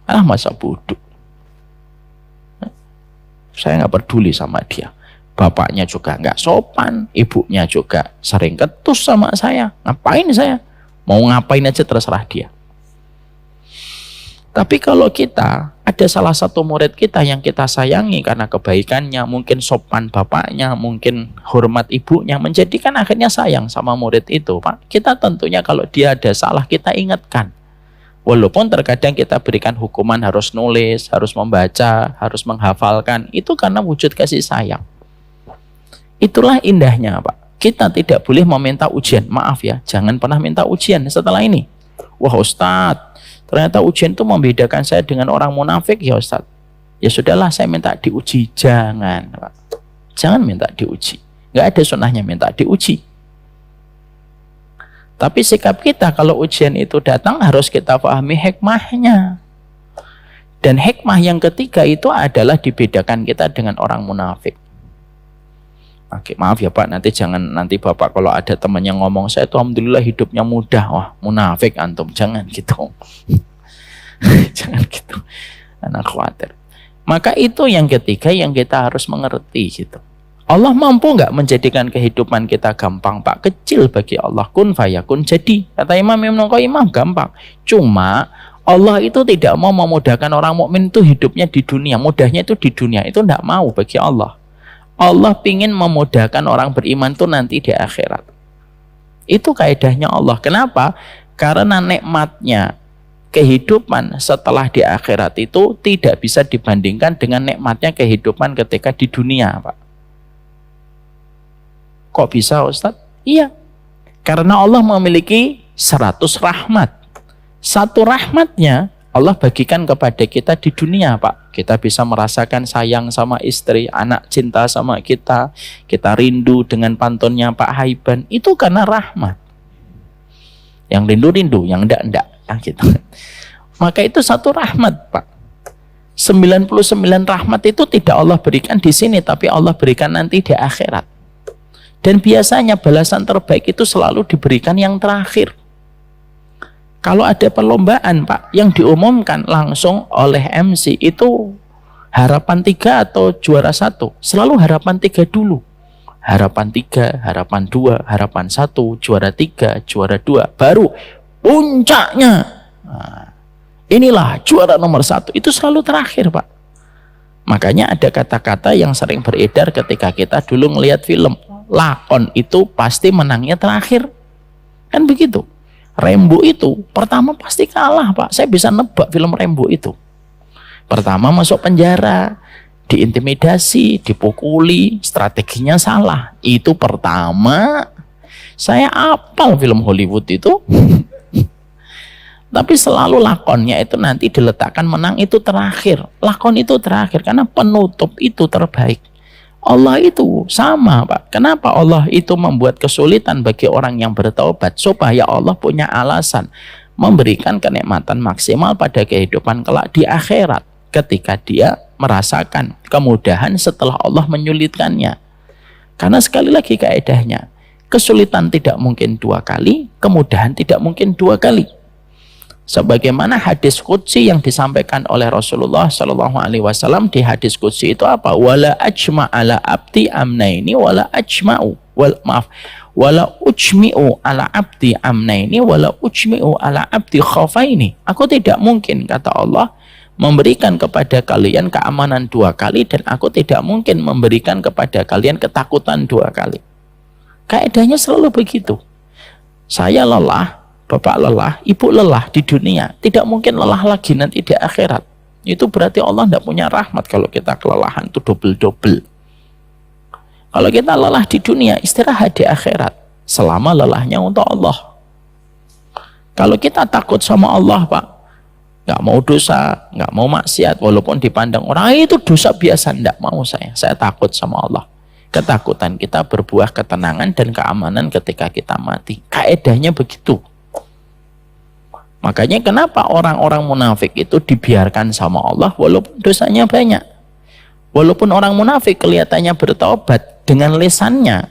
Speaker 1: Masa bodoh. Saya nggak peduli sama dia. Bapaknya juga nggak sopan, ibunya juga sering ketus sama saya. Ngapain saya? Mau ngapain aja terserah dia. Tapi kalau kita ada salah satu murid kita yang kita sayangi karena kebaikannya, mungkin sopan bapaknya, mungkin hormat ibunya, menjadikan akhirnya sayang sama murid itu, Pak. Kita tentunya kalau dia ada salah kita ingatkan. Walaupun terkadang kita berikan hukuman harus nulis, harus membaca, harus menghafalkan, itu karena wujud kasih sayang. Itulah indahnya, Pak. Kita tidak boleh meminta ujian. Maaf ya, jangan pernah minta ujian setelah ini. Wah Ustadz, ternyata ujian itu membedakan saya dengan orang munafik ya Ustadz. Ya sudahlah, saya minta diuji. Jangan, Pak. Jangan minta diuji. Nggak ada sunnahnya minta diuji. Tapi sikap kita kalau ujian itu datang harus kita pahami hikmahnya. Dan hikmah yang ketiga itu adalah dibedakan kita dengan orang munafik. Oke, maaf ya Pak, nanti jangan nanti Bapak kalau ada temannya ngomong saya tuh alhamdulillah hidupnya mudah, wah munafik antum, jangan gitu. Jangan gitu. Anak khawatir. Maka itu yang ketiga yang kita harus mengerti gitu. Allah mampu nggak menjadikan kehidupan kita gampang Pak? Kecil bagi Allah. Kun fayakun jadi. Kata Imam Ibnu Qayyim gampang. Cuma Allah itu tidak mau memudahkan orang mukmin itu hidupnya di dunia. Mudahnya itu di dunia. Itu tidak mau bagi Allah. Allah ingin memudahkan orang beriman itu nanti di akhirat. Itu kaidahnya Allah. Kenapa? Karena nikmatnya kehidupan setelah di akhirat itu tidak bisa dibandingkan dengan nikmatnya kehidupan ketika di dunia Pak. Kok bisa Ustadz? Iya, karena Allah memiliki 100 rahmat. Satu rahmatnya Allah bagikan kepada kita di dunia Pak. Kita bisa merasakan sayang sama istri, anak cinta sama kita, kita rindu dengan pantunnya Pak Haiban. Itu karena rahmat. Yang rindu-rindu, yang enggak gitu. Maka itu satu rahmat Pak. 99 rahmat itu tidak Allah berikan di sini, tapi Allah berikan nanti di akhirat. Dan biasanya balasan terbaik itu selalu diberikan yang terakhir. Kalau ada perlombaan Pak, yang diumumkan langsung oleh MC itu harapan 3 atau juara 1. Selalu harapan 3 dulu. Harapan 3, harapan 2, harapan 1, juara 3, juara 2. Baru puncaknya. Nah, inilah juara nomor 1. Itu selalu terakhir Pak. Makanya ada kata-kata yang sering beredar ketika kita dulu ngelihat film. Lakon itu pasti menangnya terakhir. Kan begitu. Rembo itu pertama pasti kalah Pak. Saya bisa nebak film Rembo itu. Pertama masuk penjara, diintimidasi, dipukuli, strateginya salah. Itu pertama. Saya apal film Hollywood itu. Tapi selalu lakonnya itu nanti diletakkan menang itu terakhir. Lakon itu terakhir karena penutup itu terbaik. Allah itu sama Pak. Kenapa Allah itu membuat kesulitan bagi orang yang bertaubat? Supaya Allah punya alasan memberikan kenikmatan maksimal pada kehidupan kelak di akhirat. Ketika dia merasakan kemudahan setelah Allah menyulitkannya. Karena sekali lagi kaedahnya, kesulitan tidak mungkin 2 kali, kemudahan tidak mungkin 2 kali. Sebagaimana hadis qudsi yang disampaikan oleh Rasulullah SAW di hadis qudsi itu apa? Wala ajma ala abdi amnaini wala ajma'u wala ujmi'u ala abdi amnaini wala ujmi'u ala abdi khaufaini. Aku tidak mungkin, kata Allah, memberikan kepada kalian keamanan 2 kali dan aku tidak mungkin memberikan kepada kalian ketakutan 2 kali. Kaedahnya selalu begitu. Saya lelah, Bapak lelah, Ibu lelah di dunia, tidak mungkin lelah lagi nanti di akhirat. Itu berarti Allah tidak punya rahmat kalau kita kelelahan itu double-double. Kalau kita lelah di dunia, istirahat di akhirat. Selama lelahnya untuk Allah. Kalau kita takut sama Allah Pak, nggak mau dosa, nggak mau maksiat, walaupun dipandang orang itu dosa biasa, nggak mau saya takut sama Allah. Ketakutan kita berbuah ketenangan dan keamanan ketika kita mati. Kaedahnya begitu. Makanya kenapa orang-orang munafik itu dibiarkan sama Allah walaupun dosanya banyak. Walaupun orang munafik kelihatannya bertaubat dengan lisannya,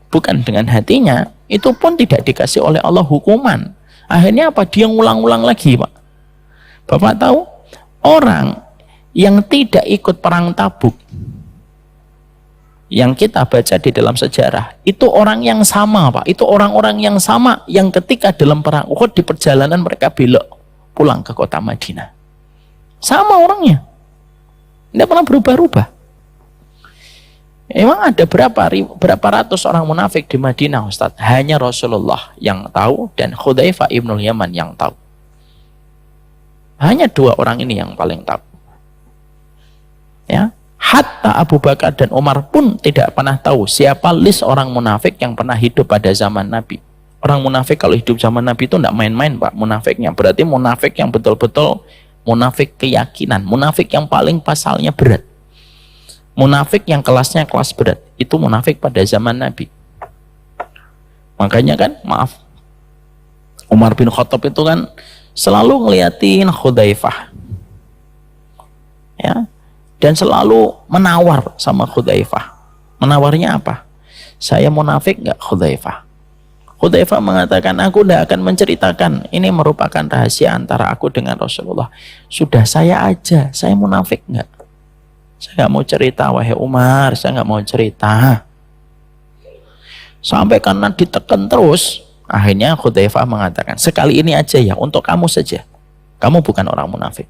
Speaker 1: bukan dengan hatinya, itu pun tidak dikasih oleh Allah hukuman. Akhirnya apa? Dia ngulang-ulang lagi Pak. Bapak tahu, orang yang tidak ikut perang Tabuk, yang kita baca di dalam sejarah, itu orang yang sama Pak. Itu orang-orang yang sama yang ketika dalam perang Uhud di perjalanan mereka belok pulang ke kota Madinah. Sama orangnya, tidak pernah berubah-ubah. Emang ada berapa ratus orang munafik di Madinah Ustadz? Hanya Rasulullah yang tahu dan Hudzaifah ibnul Yaman yang tahu. Hanya 2 orang ini yang paling tahu. Ya, hatta Abu Bakar dan Umar pun tidak pernah tahu siapa list orang munafik yang pernah hidup pada zaman Nabi. Orang munafik kalau hidup zaman Nabi itu tidak main-main Pak munafiknya. Berarti munafik yang betul-betul munafik keyakinan. Munafik yang paling pasalnya berat. Munafik yang kelasnya kelas berat. Itu munafik pada zaman Nabi. Makanya kan, maaf, Umar bin Khattab itu kan selalu ngeliatin Hudzaifah. Ya. Dan selalu menawar sama Hudzaifah. Menawarnya apa? Saya munafik nggak Hudzaifah? Hudzaifah mengatakan, aku tidak akan menceritakan. Ini merupakan rahasia antara aku dengan Rasulullah. Sudah saya aja, saya munafik nggak? Saya nggak mau cerita, wahai Umar, saya nggak mau cerita. Sampai karena ditekan terus, akhirnya Hudzaifah mengatakan, sekali ini aja ya, untuk kamu saja. Kamu bukan orang munafik.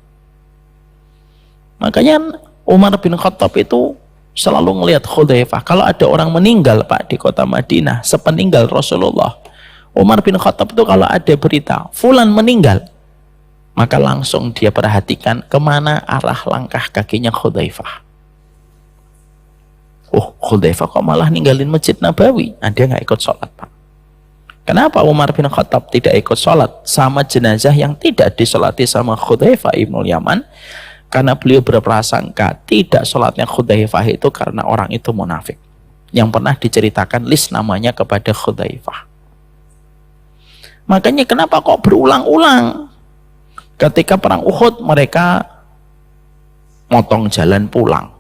Speaker 1: Makanya Umar bin Khattab itu selalu ngelihat Hudzaifah. Kalau ada orang meninggal Pak di kota Madinah sepeninggal Rasulullah, Umar bin Khattab itu kalau ada berita fulan meninggal, maka langsung dia perhatikan kemana arah langkah kakinya Hudzaifah. Oh, Hudzaifah kok malah ninggalin Masjid Nabawi? Nah, dia nggak ikut sholat Pak. Kenapa Umar bin Khattab tidak ikut sholat sama jenazah yang tidak disolati sama Hudzaifah ibnul Yaman? Karena beliau berprasangka tidak sholatnya Hudzaifah itu karena orang itu munafik. Yang pernah diceritakan list namanya kepada Hudzaifah. Makanya kenapa kok berulang-ulang? Ketika perang Uhud mereka motong jalan pulang,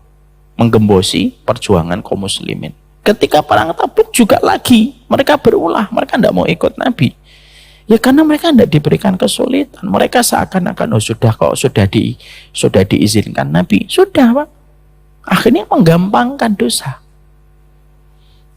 Speaker 1: menggembosi perjuangan kaum muslimin. Ketika perang Tabuk juga lagi mereka berulah, mereka tidak mau ikut Nabi. Ya karena mereka tidak diberikan kesulitan. Mereka seakan-akan, oh sudah kok, sudah diizinkan Nabi. Sudah Pak. Akhirnya menggampangkan dosa.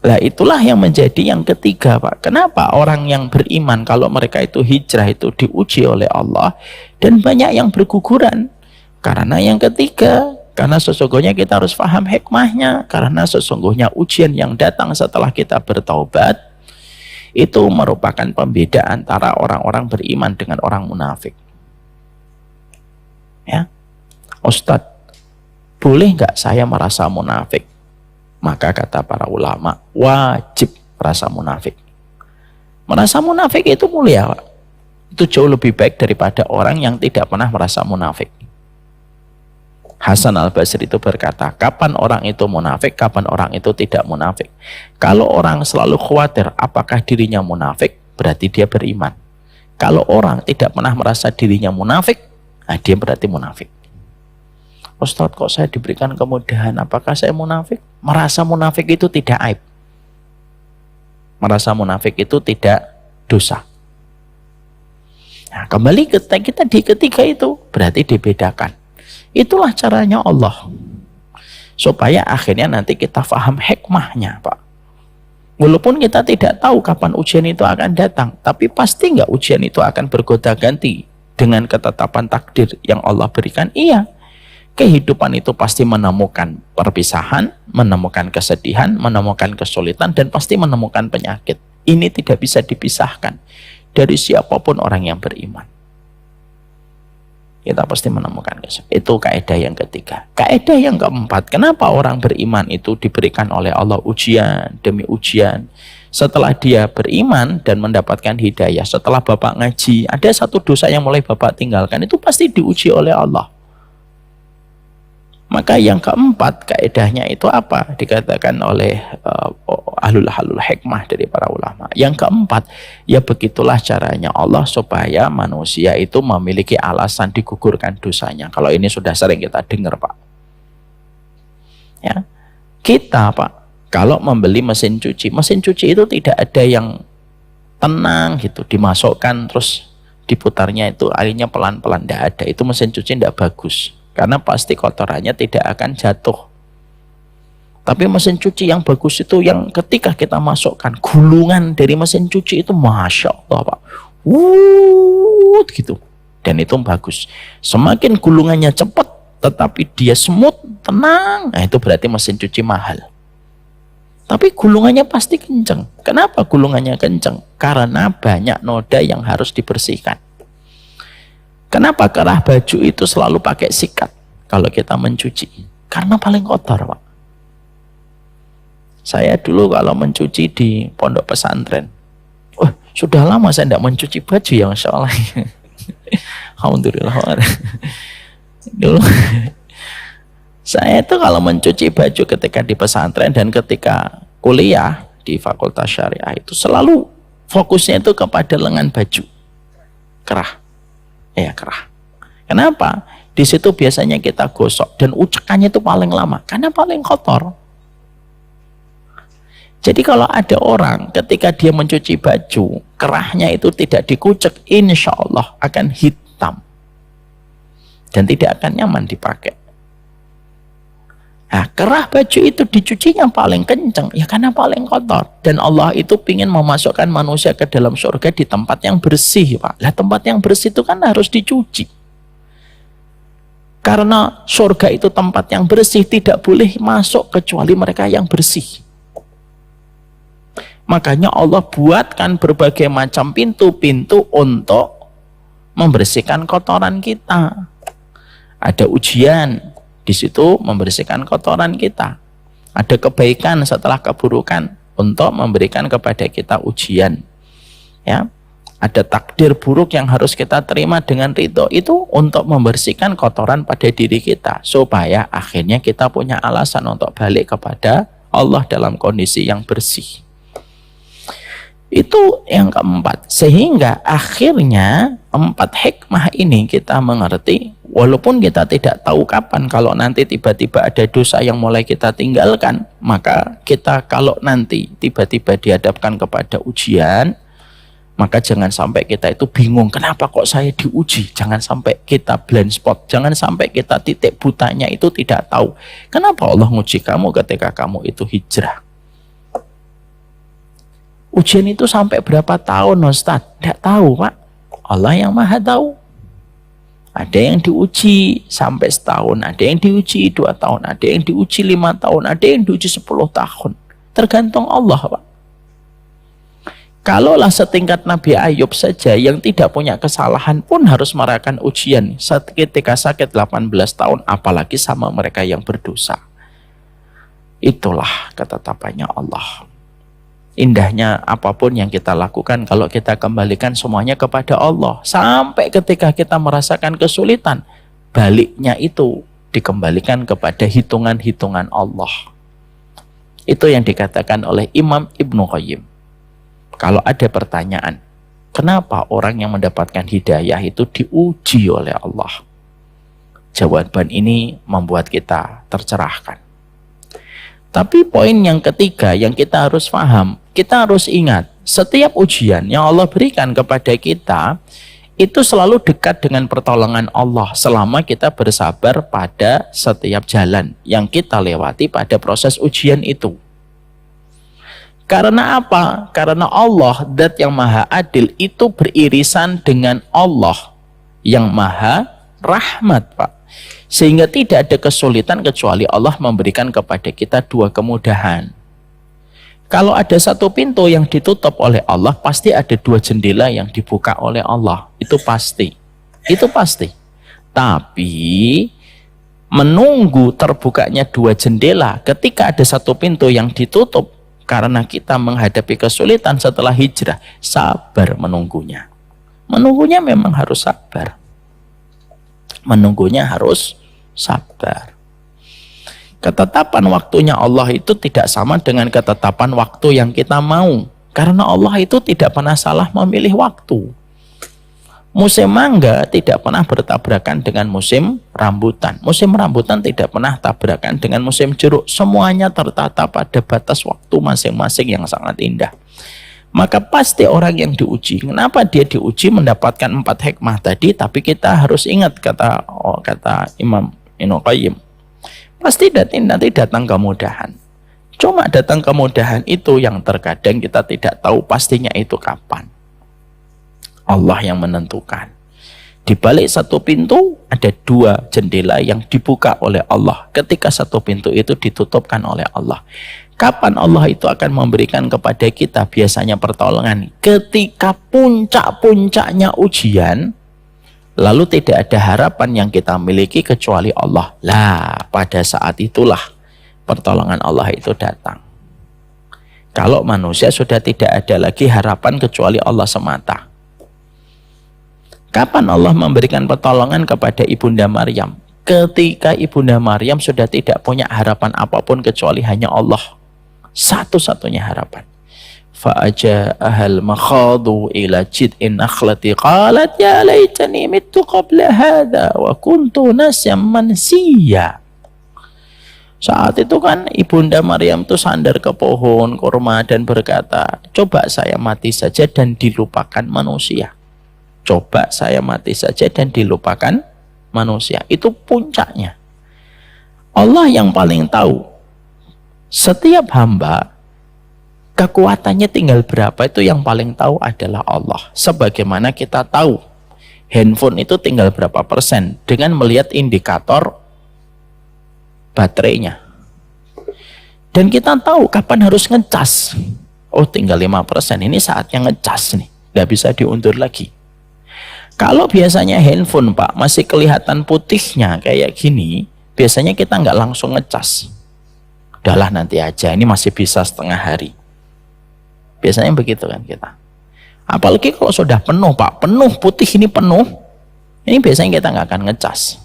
Speaker 1: Nah itulah yang menjadi yang ketiga Pak. Kenapa orang yang beriman kalau mereka itu hijrah itu diuji oleh Allah. Dan banyak yang berguguran. Karena yang ketiga, karena sesungguhnya kita harus paham hikmahnya. Karena sesungguhnya ujian yang datang setelah kita bertaubat, itu merupakan pembeda antara orang-orang beriman dengan orang munafik. Ya, Ustadz, boleh nggak saya merasa munafik? Maka kata para ulama, wajib merasa munafik. Merasa munafik itu mulia, Pak. Itu jauh lebih baik daripada orang yang tidak pernah merasa munafik. Hasan al-Basri itu berkata, kapan orang itu munafik, kapan orang itu tidak munafik. Kalau orang selalu khawatir apakah dirinya munafik, berarti dia beriman. Kalau orang tidak pernah merasa dirinya munafik, nah dia berarti munafik. Ustadz, kok saya diberikan kemudahan, apakah saya munafik? Merasa munafik itu tidak aib. Merasa munafik itu tidak dosa. Nah, kembali kita di ketiga itu, berarti dibedakan. Itulah caranya Allah. Supaya akhirnya nanti kita paham hikmahnya Pak. Walaupun kita tidak tahu kapan ujian itu akan datang, tapi pasti nggak ujian itu akan bergonta-ganti dengan ketetapan takdir yang Allah berikan. Iya, kehidupan itu pasti menemukan perpisahan, menemukan kesedihan, menemukan kesulitan, dan pasti menemukan penyakit. Ini tidak bisa dipisahkan dari siapapun orang yang beriman. Kita pasti menemukan itu kaidah yang ketiga. Kaidah yang keempat, kenapa orang beriman itu diberikan oleh Allah ujian demi ujian? Setelah dia beriman dan mendapatkan hidayah, setelah Bapak ngaji, ada satu dosa yang mulai Bapak tinggalkan, itu pasti diuji oleh Allah. Maka yang keempat kaidahnya itu apa? Dikatakan oleh ahlul hikmah dari para ulama. Yang keempat, ya begitulah caranya Allah supaya manusia itu memiliki alasan digugurkan dosanya. Kalau ini sudah sering kita dengar Pak. Ya, kita Pak, kalau membeli mesin cuci itu tidak ada yang tenang gitu, dimasukkan terus diputarnya itu airnya pelan-pelan, tidak ada. Itu mesin cuci tidak bagus. Karena pasti kotorannya tidak akan jatuh. Tapi mesin cuci yang bagus itu yang ketika kita masukkan gulungan dari mesin cuci itu Masya Allah Pak. Gitu. Dan itu bagus. Semakin gulungannya cepat tetapi dia smooth, tenang, nah itu berarti mesin cuci mahal. Tapi gulungannya pasti kenceng. Kenapa gulungannya kenceng? Karena banyak noda yang harus dibersihkan. Kenapa kerah baju itu selalu pakai sikat kalau kita mencuci? Karena paling kotor Pak. Saya dulu kalau mencuci di pondok pesantren, sudah lama saya tidak mencuci baju ya Masya Allah. Alhamdulillah. Dulu saya itu kalau mencuci baju ketika di pesantren dan ketika kuliah di Fakultas Syariah itu selalu fokusnya itu kepada lengan baju. Kerah. Ya kerah. Kenapa? Di situ biasanya kita gosok dan ucekannya itu paling lama karena paling kotor. Jadi kalau ada orang ketika dia mencuci baju, kerahnya itu tidak dikucek, insya Allah akan hitam. Dan tidak akan nyaman dipakai. Nah, kerah baju itu dicucinya paling kencang, ya karena paling kotor. Dan Allah itu ingin memasukkan manusia ke dalam surga di tempat yang bersih, Pak. Lah tempat yang bersih itu kan harus dicuci. Karena surga itu tempat yang bersih, tidak boleh masuk kecuali mereka yang bersih. Makanya Allah buatkan berbagai macam pintu-pintu untuk membersihkan kotoran kita. Ada ujian, di situ membersihkan kotoran kita. Ada kebaikan setelah keburukan untuk memberikan kepada kita ujian. Ya, ada takdir buruk yang harus kita terima dengan ridho, itu untuk membersihkan kotoran pada diri kita supaya akhirnya kita punya alasan untuk balik kepada Allah dalam kondisi yang bersih. Itu yang keempat. Sehingga akhirnya 4 hikmah ini kita mengerti, walaupun kita tidak tahu kapan, kalau nanti tiba-tiba ada dosa yang mulai kita tinggalkan, maka kita kalau nanti tiba-tiba dihadapkan kepada ujian, maka jangan sampai kita itu bingung, kenapa kok saya diuji? Jangan sampai kita blind spot, jangan sampai kita titik butanya itu tidak tahu. Kenapa Allah nguji kamu ketika kamu itu hijrah? Ujian itu sampai berapa tahun, Ustaz? Tidak tahu, Pak. Allah yang maha tahu. Ada yang diuji sampai setahun, ada yang diuji 2 tahun, ada yang diuji 5 tahun, ada yang diuji 10 tahun. Tergantung Allah, Pak. Kalaulah setingkat Nabi Ayub saja yang tidak punya kesalahan pun harus merasakan ujian ketika sakit 18 tahun, apalagi sama mereka yang berdosa. Itulah ketetapannya Allah. Indahnya apapun yang kita lakukan kalau kita kembalikan semuanya kepada Allah. Sampai ketika kita merasakan kesulitan, baliknya itu dikembalikan kepada hitungan-hitungan Allah. Itu yang dikatakan oleh Imam Ibnu Qayyim. Kalau ada pertanyaan, kenapa orang yang mendapatkan hidayah itu diuji oleh Allah? Jawaban ini membuat kita tercerahkan. Tapi poin yang ketiga yang kita harus paham, kita harus ingat, setiap ujian yang Allah berikan kepada kita, itu selalu dekat dengan pertolongan Allah selama kita bersabar pada setiap jalan yang kita lewati pada proses ujian itu. Karena apa? Karena Allah, Zat yang maha adil, itu beririsan dengan Allah yang maha rahmat, Pak. Sehingga tidak ada kesulitan kecuali Allah memberikan kepada kita 2 kemudahan. Kalau ada 1 pintu yang ditutup oleh Allah, pasti ada 2 jendela yang dibuka oleh Allah. Itu pasti. Itu pasti. Tapi menunggu terbukanya 2 jendela ketika ada 1 pintu yang ditutup karena kita menghadapi kesulitan setelah hijrah, sabar menunggunya. Menunggunya memang harus sabar. Menunggunya harus sabar. Ketetapan waktunya Allah itu tidak sama dengan ketetapan waktu yang kita mau. Karena Allah itu tidak pernah salah memilih waktu. Musim mangga tidak pernah bertabrakan dengan musim rambutan. Musim rambutan tidak pernah tabrakan dengan musim jeruk. Semuanya tertata pada batas waktu masing-masing yang sangat indah. Maka pasti orang yang diuji, kenapa dia diuji mendapatkan 4 hikmah tadi, tapi kita harus ingat kata Imam Ibnu Qayyim, pasti nanti datang kemudahan. Cuma datang kemudahan itu yang terkadang kita tidak tahu pastinya itu kapan. Allah yang menentukan. Di balik 1 pintu ada 2 jendela yang dibuka oleh Allah ketika 1 pintu itu ditutupkan oleh Allah. Kapan Allah itu akan memberikan kepada kita biasanya pertolongan? Ketika puncak-puncaknya ujian, lalu tidak ada harapan yang kita miliki kecuali Allah. Lah, pada saat itulah pertolongan Allah itu datang. Kalau manusia sudah tidak ada lagi harapan kecuali Allah semata. Kapan Allah memberikan pertolongan kepada Ibunda Maryam? Ketika Ibunda Maryam sudah tidak punya harapan apapun kecuali hanya Allah. Satu-satunya harapan. Fa'aja'ahal makhadu ila jid'in nakhlati qalat ya laitani mittu qabla hadha wa kuntu nasyam mansiya. Saat itu kan Ibunda Maryam itu sandar ke pohon kurma dan berkata, coba saya mati saja dan dilupakan manusia. Coba saya mati saja dan dilupakan manusia. Itu puncaknya. Allah yang paling tahu. Setiap hamba, kekuatannya tinggal berapa itu yang paling tahu adalah Allah. Sebagaimana kita tahu, handphone itu tinggal berapa persen dengan melihat indikator baterainya. Dan kita tahu kapan harus ngecas. Oh, tinggal 5%, ini saatnya ngecas nih, nggak bisa diundur lagi. Kalau biasanya handphone Pak masih kelihatan putihnya kayak gini, biasanya kita nggak langsung ngecas. Udahlah nanti aja, ini masih bisa setengah hari. Biasanya begitu kan kita. Apalagi kalau sudah penuh Pak, penuh putih ini penuh, ini biasanya kita nggak akan ngecas.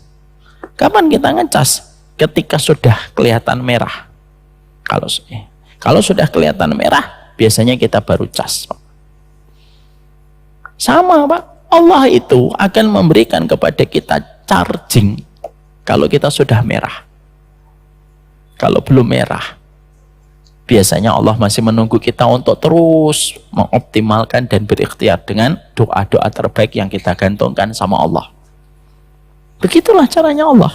Speaker 1: Kapan kita ngecas? Ketika sudah kelihatan merah. Kalau sudah kelihatan merah, biasanya kita baru cas. Sama Pak, Allah itu akan memberikan kepada kita charging kalau kita sudah merah. Kalau belum merah, biasanya Allah masih menunggu kita untuk terus mengoptimalkan dan berikhtiar dengan doa-doa terbaik yang kita gantungkan sama Allah. Begitulah caranya Allah.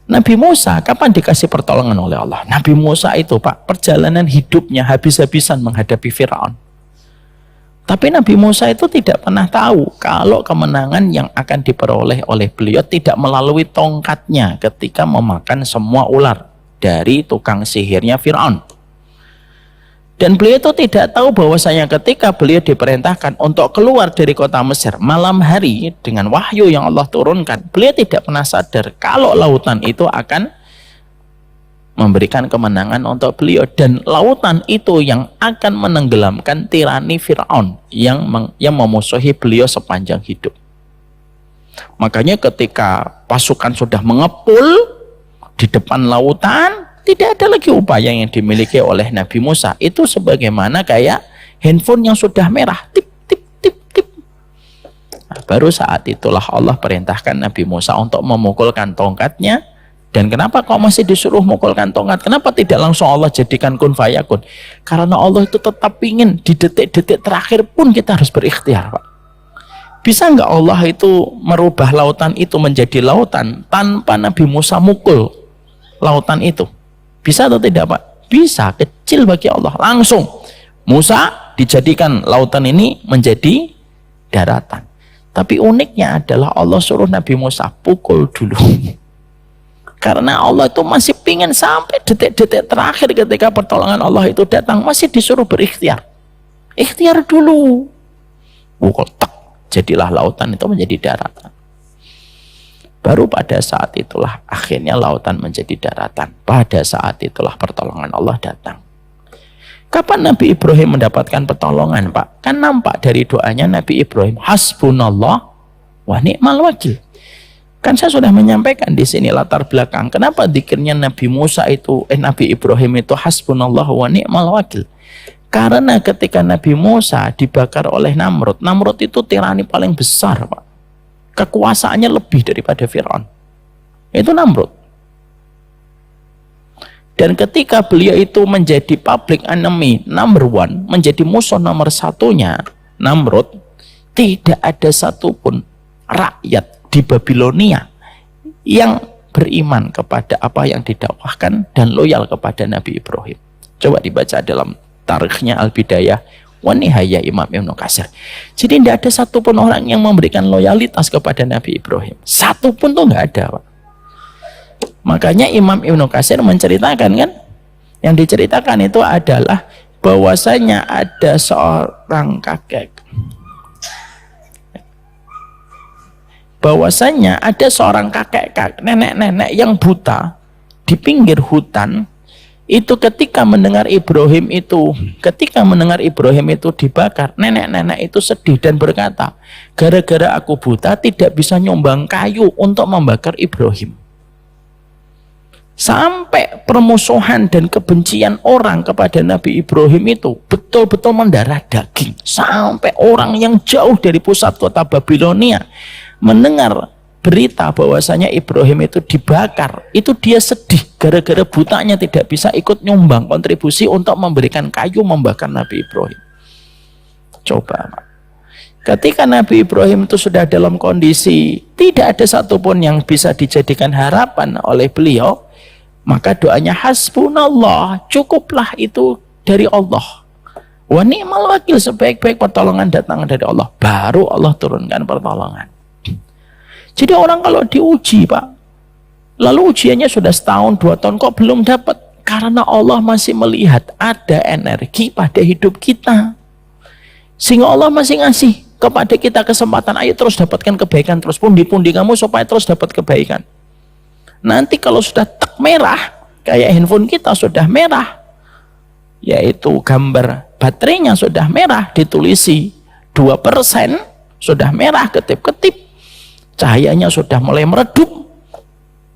Speaker 1: Nabi Musa kapan dikasih pertolongan oleh Allah? Nabi Musa itu Pak, perjalanan hidupnya habis-habisan menghadapi Firaun. Tapi Nabi Musa itu tidak pernah tahu kalau kemenangan yang akan diperoleh oleh beliau tidak melalui tongkatnya ketika memakan semua ular dari tukang sihirnya Firaun. Dan beliau itu tidak tahu bahwasanya ketika beliau diperintahkan untuk keluar dari kota Mesir malam hari dengan wahyu yang Allah turunkan, beliau tidak pernah sadar kalau lautan itu akan memberikan kemenangan untuk beliau, dan lautan itu yang akan menenggelamkan tirani Firaun yang memusuhi beliau sepanjang hidup. Makanya ketika pasukan sudah mengepul di depan lautan, tidak ada lagi upaya yang dimiliki oleh Nabi Musa. Itu sebagaimana kayak handphone yang sudah merah, tip, tip, tip, tip. Nah, baru saat itulah Allah perintahkan Nabi Musa untuk memukulkan tongkatnya. Dan kenapa kok masih disuruh memukulkan tongkat? Kenapa tidak langsung Allah jadikan kun fayakun? Karena Allah itu tetap ingin di detik-detik terakhir pun kita harus berikhtiar, Pak. Bisa nggak Allah itu merubah lautan itu menjadi lautan tanpa Nabi Musa mukul lautan itu? Bisa atau tidak Pak? Bisa, kecil bagi Allah. Langsung Musa dijadikan lautan ini menjadi daratan. Tapi uniknya adalah Allah suruh Nabi Musa pukul dulu. Karena Allah itu masih pingin sampai detik-detik terakhir ketika pertolongan Allah itu datang, masih disuruh berikhtiar. Ikhtiar dulu. Pukul tak, jadilah lautan itu menjadi daratan. Baru pada saat itulah akhirnya lautan menjadi daratan. Pada saat itulah pertolongan Allah datang. Kapan Nabi Ibrahim mendapatkan pertolongan, Pak? Kan nampak dari doanya Nabi Ibrahim, hasbunallah wa ni'mal wakil. Kan saya sudah menyampaikan di sini latar belakang. Kenapa dzikirnya Nabi Ibrahim itu hasbunallah wa ni'mal wakil? Karena ketika Nabi Musa dibakar oleh Namrud, Namrud itu tirani paling besar, Pak. Kekuasaannya lebih daripada Firaun. Itu Namrud. Dan ketika beliau itu menjadi public enemy number one, menjadi musuh nomor satunya Namrud, tidak ada satupun rakyat di Babilonia yang beriman kepada apa yang didakwahkan dan loyal kepada Nabi Ibrahim. Coba dibaca dalam tarikhnya Al-Bidayah wa Nihayah Imam Ibnu Katsir. Jadi tidak ada satupun orang yang memberikan loyalitas kepada Nabi Ibrahim. Satupun tuh nggak ada, Pak. Makanya Imam Ibnu Katsir menceritakan kan, yang diceritakan itu adalah bahwasanya ada seorang kakek, bahwasanya ada seorang kakek, nenek-nenek yang buta di pinggir hutan. Itu ketika mendengar Ibrahim itu dibakar, nenek-nenek itu sedih dan berkata, gara-gara aku buta tidak bisa nyumbang kayu untuk membakar Ibrahim. Sampai permusuhan dan kebencian orang kepada Nabi Ibrahim itu betul-betul mendarah daging. Sampai orang yang jauh dari pusat kota Babilonia mendengar berita bahwasanya Ibrahim itu dibakar, itu dia sedih gara-gara butanya tidak bisa ikut nyumbang kontribusi untuk memberikan kayu membakar Nabi Ibrahim. Coba, ketika Nabi Ibrahim itu sudah dalam kondisi tidak ada satupun yang bisa dijadikan harapan oleh beliau, maka doanya hasbunallah, cukuplah itu dari Allah. Wa ni'mal wakil, sebaik-baik pertolongan datang dari Allah. Baru Allah turunkan pertolongan. Jadi orang kalau diuji, Pak, lalu ujiannya sudah setahun, 2 tahun, kok belum dapat? Karena Allah masih melihat ada energi pada hidup kita. Sehingga Allah masih ngasih kepada kita kesempatan, ayo terus dapatkan kebaikan, terus pundi-pundi kamu supaya terus dapat kebaikan. Nanti kalau sudah tek merah, kayak handphone kita sudah merah, yaitu gambar baterainya sudah merah, ditulisi 2%, sudah merah, ketip-ketip, cahayanya sudah mulai meredup,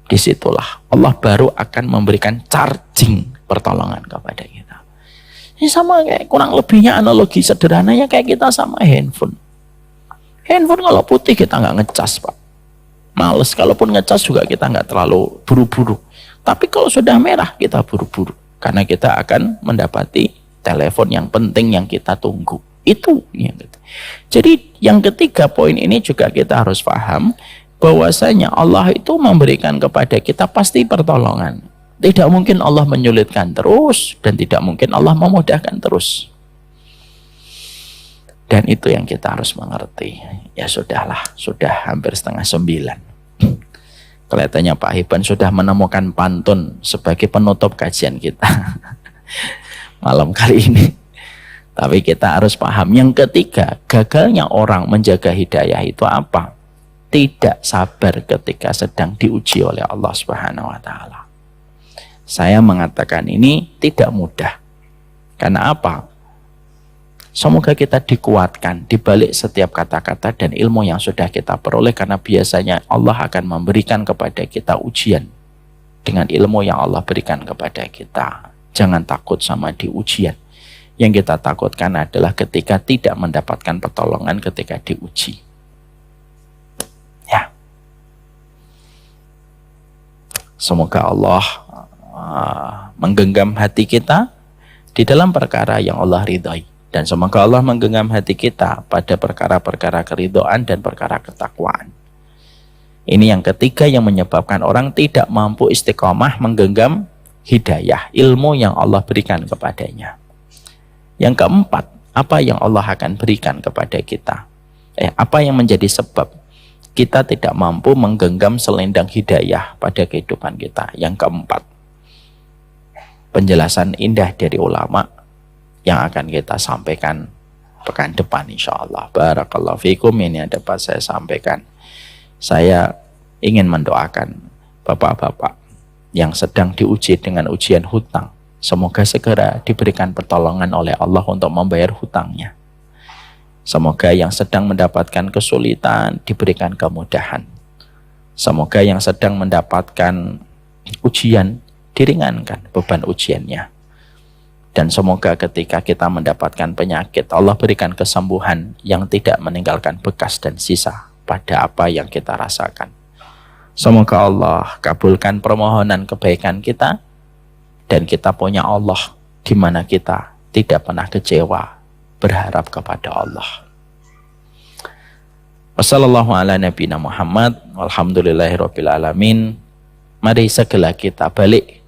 Speaker 1: disitulah Allah baru akan memberikan charging pertolongan kepada kita. Ini sama kayak, kurang lebihnya analogi sederhananya kayak kita sama handphone. Handphone kalau putih kita nggak ngecas, Pak. Males, kalaupun ngecas juga kita nggak terlalu buru-buru. Tapi kalau sudah merah kita buru-buru, karena kita akan mendapati telepon yang penting yang kita tunggu. Itu yang ketiga. Jadi yang ketiga poin ini juga kita harus paham bahwasanya Allah itu memberikan kepada kita pasti pertolongan. Tidak mungkin Allah menyulitkan terus dan tidak mungkin Allah memudahkan terus. Dan itu yang kita harus mengerti. Ya sudahlah, sudah hampir 8:30. Kelihatannya Pak Hiban sudah menemukan pantun sebagai penutup kajian kita malam kali ini. Tapi kita harus paham yang ketiga, gagalnya orang menjaga hidayah itu apa? Tidak sabar ketika sedang diuji oleh Allah Subhanahu wa taala. Saya mengatakan ini tidak mudah. Karena apa? Semoga kita dikuatkan di balik setiap kata-kata dan ilmu yang sudah kita peroleh, karena biasanya Allah akan memberikan kepada kita ujian dengan ilmu yang Allah berikan kepada kita. Jangan takut sama di ujian. Yang kita takutkan adalah ketika tidak mendapatkan pertolongan ketika diuji. Ya. Semoga Allah menggenggam hati kita di dalam perkara yang Allah ridhai. Dan semoga Allah menggenggam hati kita pada perkara-perkara keridhaan dan perkara ketakwaan. Ini yang ketiga yang menyebabkan orang tidak mampu istiqomah menggenggam hidayah, ilmu yang Allah berikan kepadanya. Yang keempat, apa yang Allah akan berikan kepada kita? Apa yang menjadi sebab kita tidak mampu menggenggam selendang hidayah pada kehidupan kita? Yang keempat, penjelasan indah dari ulama yang akan kita sampaikan pekan depan insya-Allah. Barakallahu fikum, ini yang dapat saya sampaikan. Saya ingin mendoakan bapak-bapak yang sedang diuji dengan ujian hutang. Semoga segera diberikan pertolongan oleh Allah untuk membayar hutangnya. Semoga yang sedang mendapatkan kesulitan diberikan kemudahan. Semoga yang sedang mendapatkan ujian diringankan beban ujiannya. Dan semoga ketika kita mendapatkan penyakit, Allah berikan kesembuhan yang tidak meninggalkan bekas dan sisa pada apa yang kita rasakan. Semoga Allah kabulkan permohonan kebaikan kita, dan kita punya Allah di mana kita tidak pernah kecewa berharap kepada Allah. Wassallallahu ala nabiyina Muhammad walhamdulillahirabbil alamin. Mari segera kita balik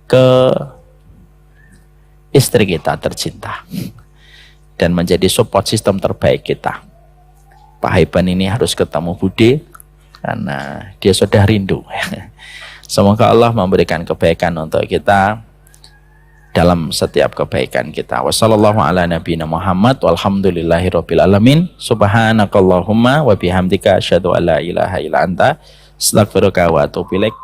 Speaker 1: ke istri kita tercinta dan menjadi support system terbaik kita. Pak Haiban ini harus ketemu Bude karena dia sudah rindu. Semoga Allah memberikan kebaikan untuk kita dalam setiap kebaikan kita. Wassallallahu ala nabiyina Muhammad walhamdulillahirabbil alamin. Subhanakallahumma wa bihamdika asyhadu an la ilaha illa anta astaghfiruka wa atubu ilaik.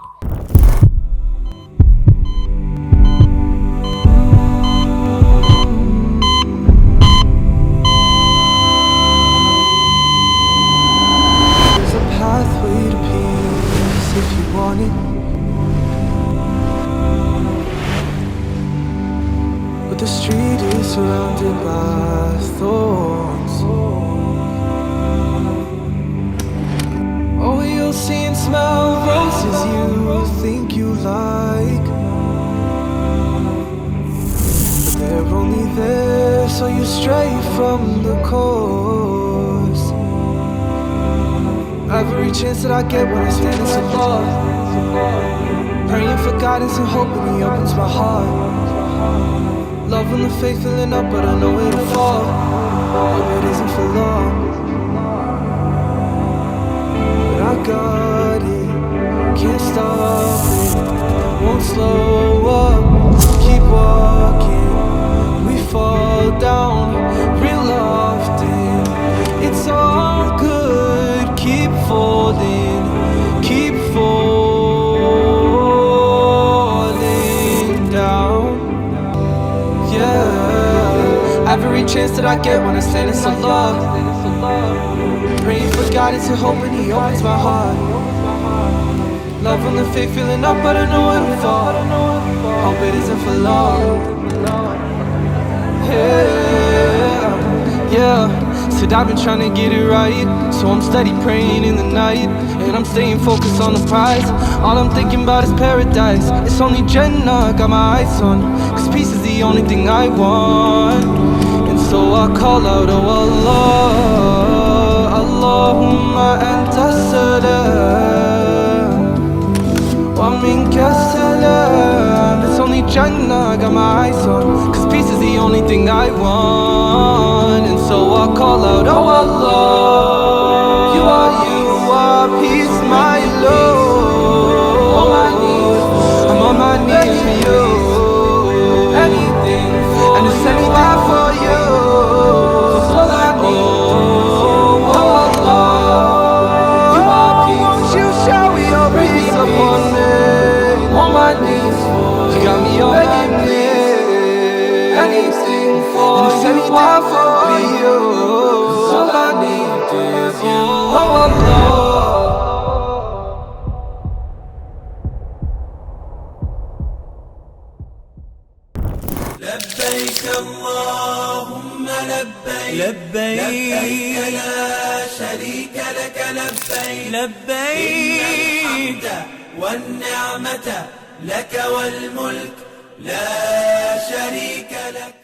Speaker 2: There's a pathway to peace if you want it. But the street is surrounded by thorns. Oh, you'll don't see and smell roses you think you like, but they're only there so you stray from the course. Every chance that I get when I stand in some love, praying for guidance and hoping He opens my heart. Love when the faith filling up, but I know it'll fall. Hope it isn't for long, but I got it, can't stop it, won't slow up, keep walking. We fall down real often. It's all good, keep folding, keep falling down. Yeah, every chance that I get when I stand in some love, praying for guidance and hoping He opens my heart. Love when the faith filling up, but I know it'll fall. Hope it isn't for long. Yeah, said I've been trying to get it right, so I'm steady praying in the night, and I'm staying focused on the prize. All I'm thinking about is paradise. It's only Jannah, got my eyes on, cause peace is the only thing I want. And so I call out, oh Allah, Allahumma anta salam wa minka salam. It's only Jannah, got my eyes on, cause peace is the only thing I want. And so I call out, oh Allah, you are peace, my Lord. On my knees, I'm on my knees for you. Anything for and it's anywhere for you. All I need, oh Allah, you are peace. Won't you shower your peace upon me? On my knees, you got me on my knees. Anything for and it's anywhere for you. All I need is you, oh Allah.
Speaker 3: لبيك اللهم لبيك لبيك لا شريك لك لبيك لبيك الحمد والنعمة لك والملك لا شريك لك.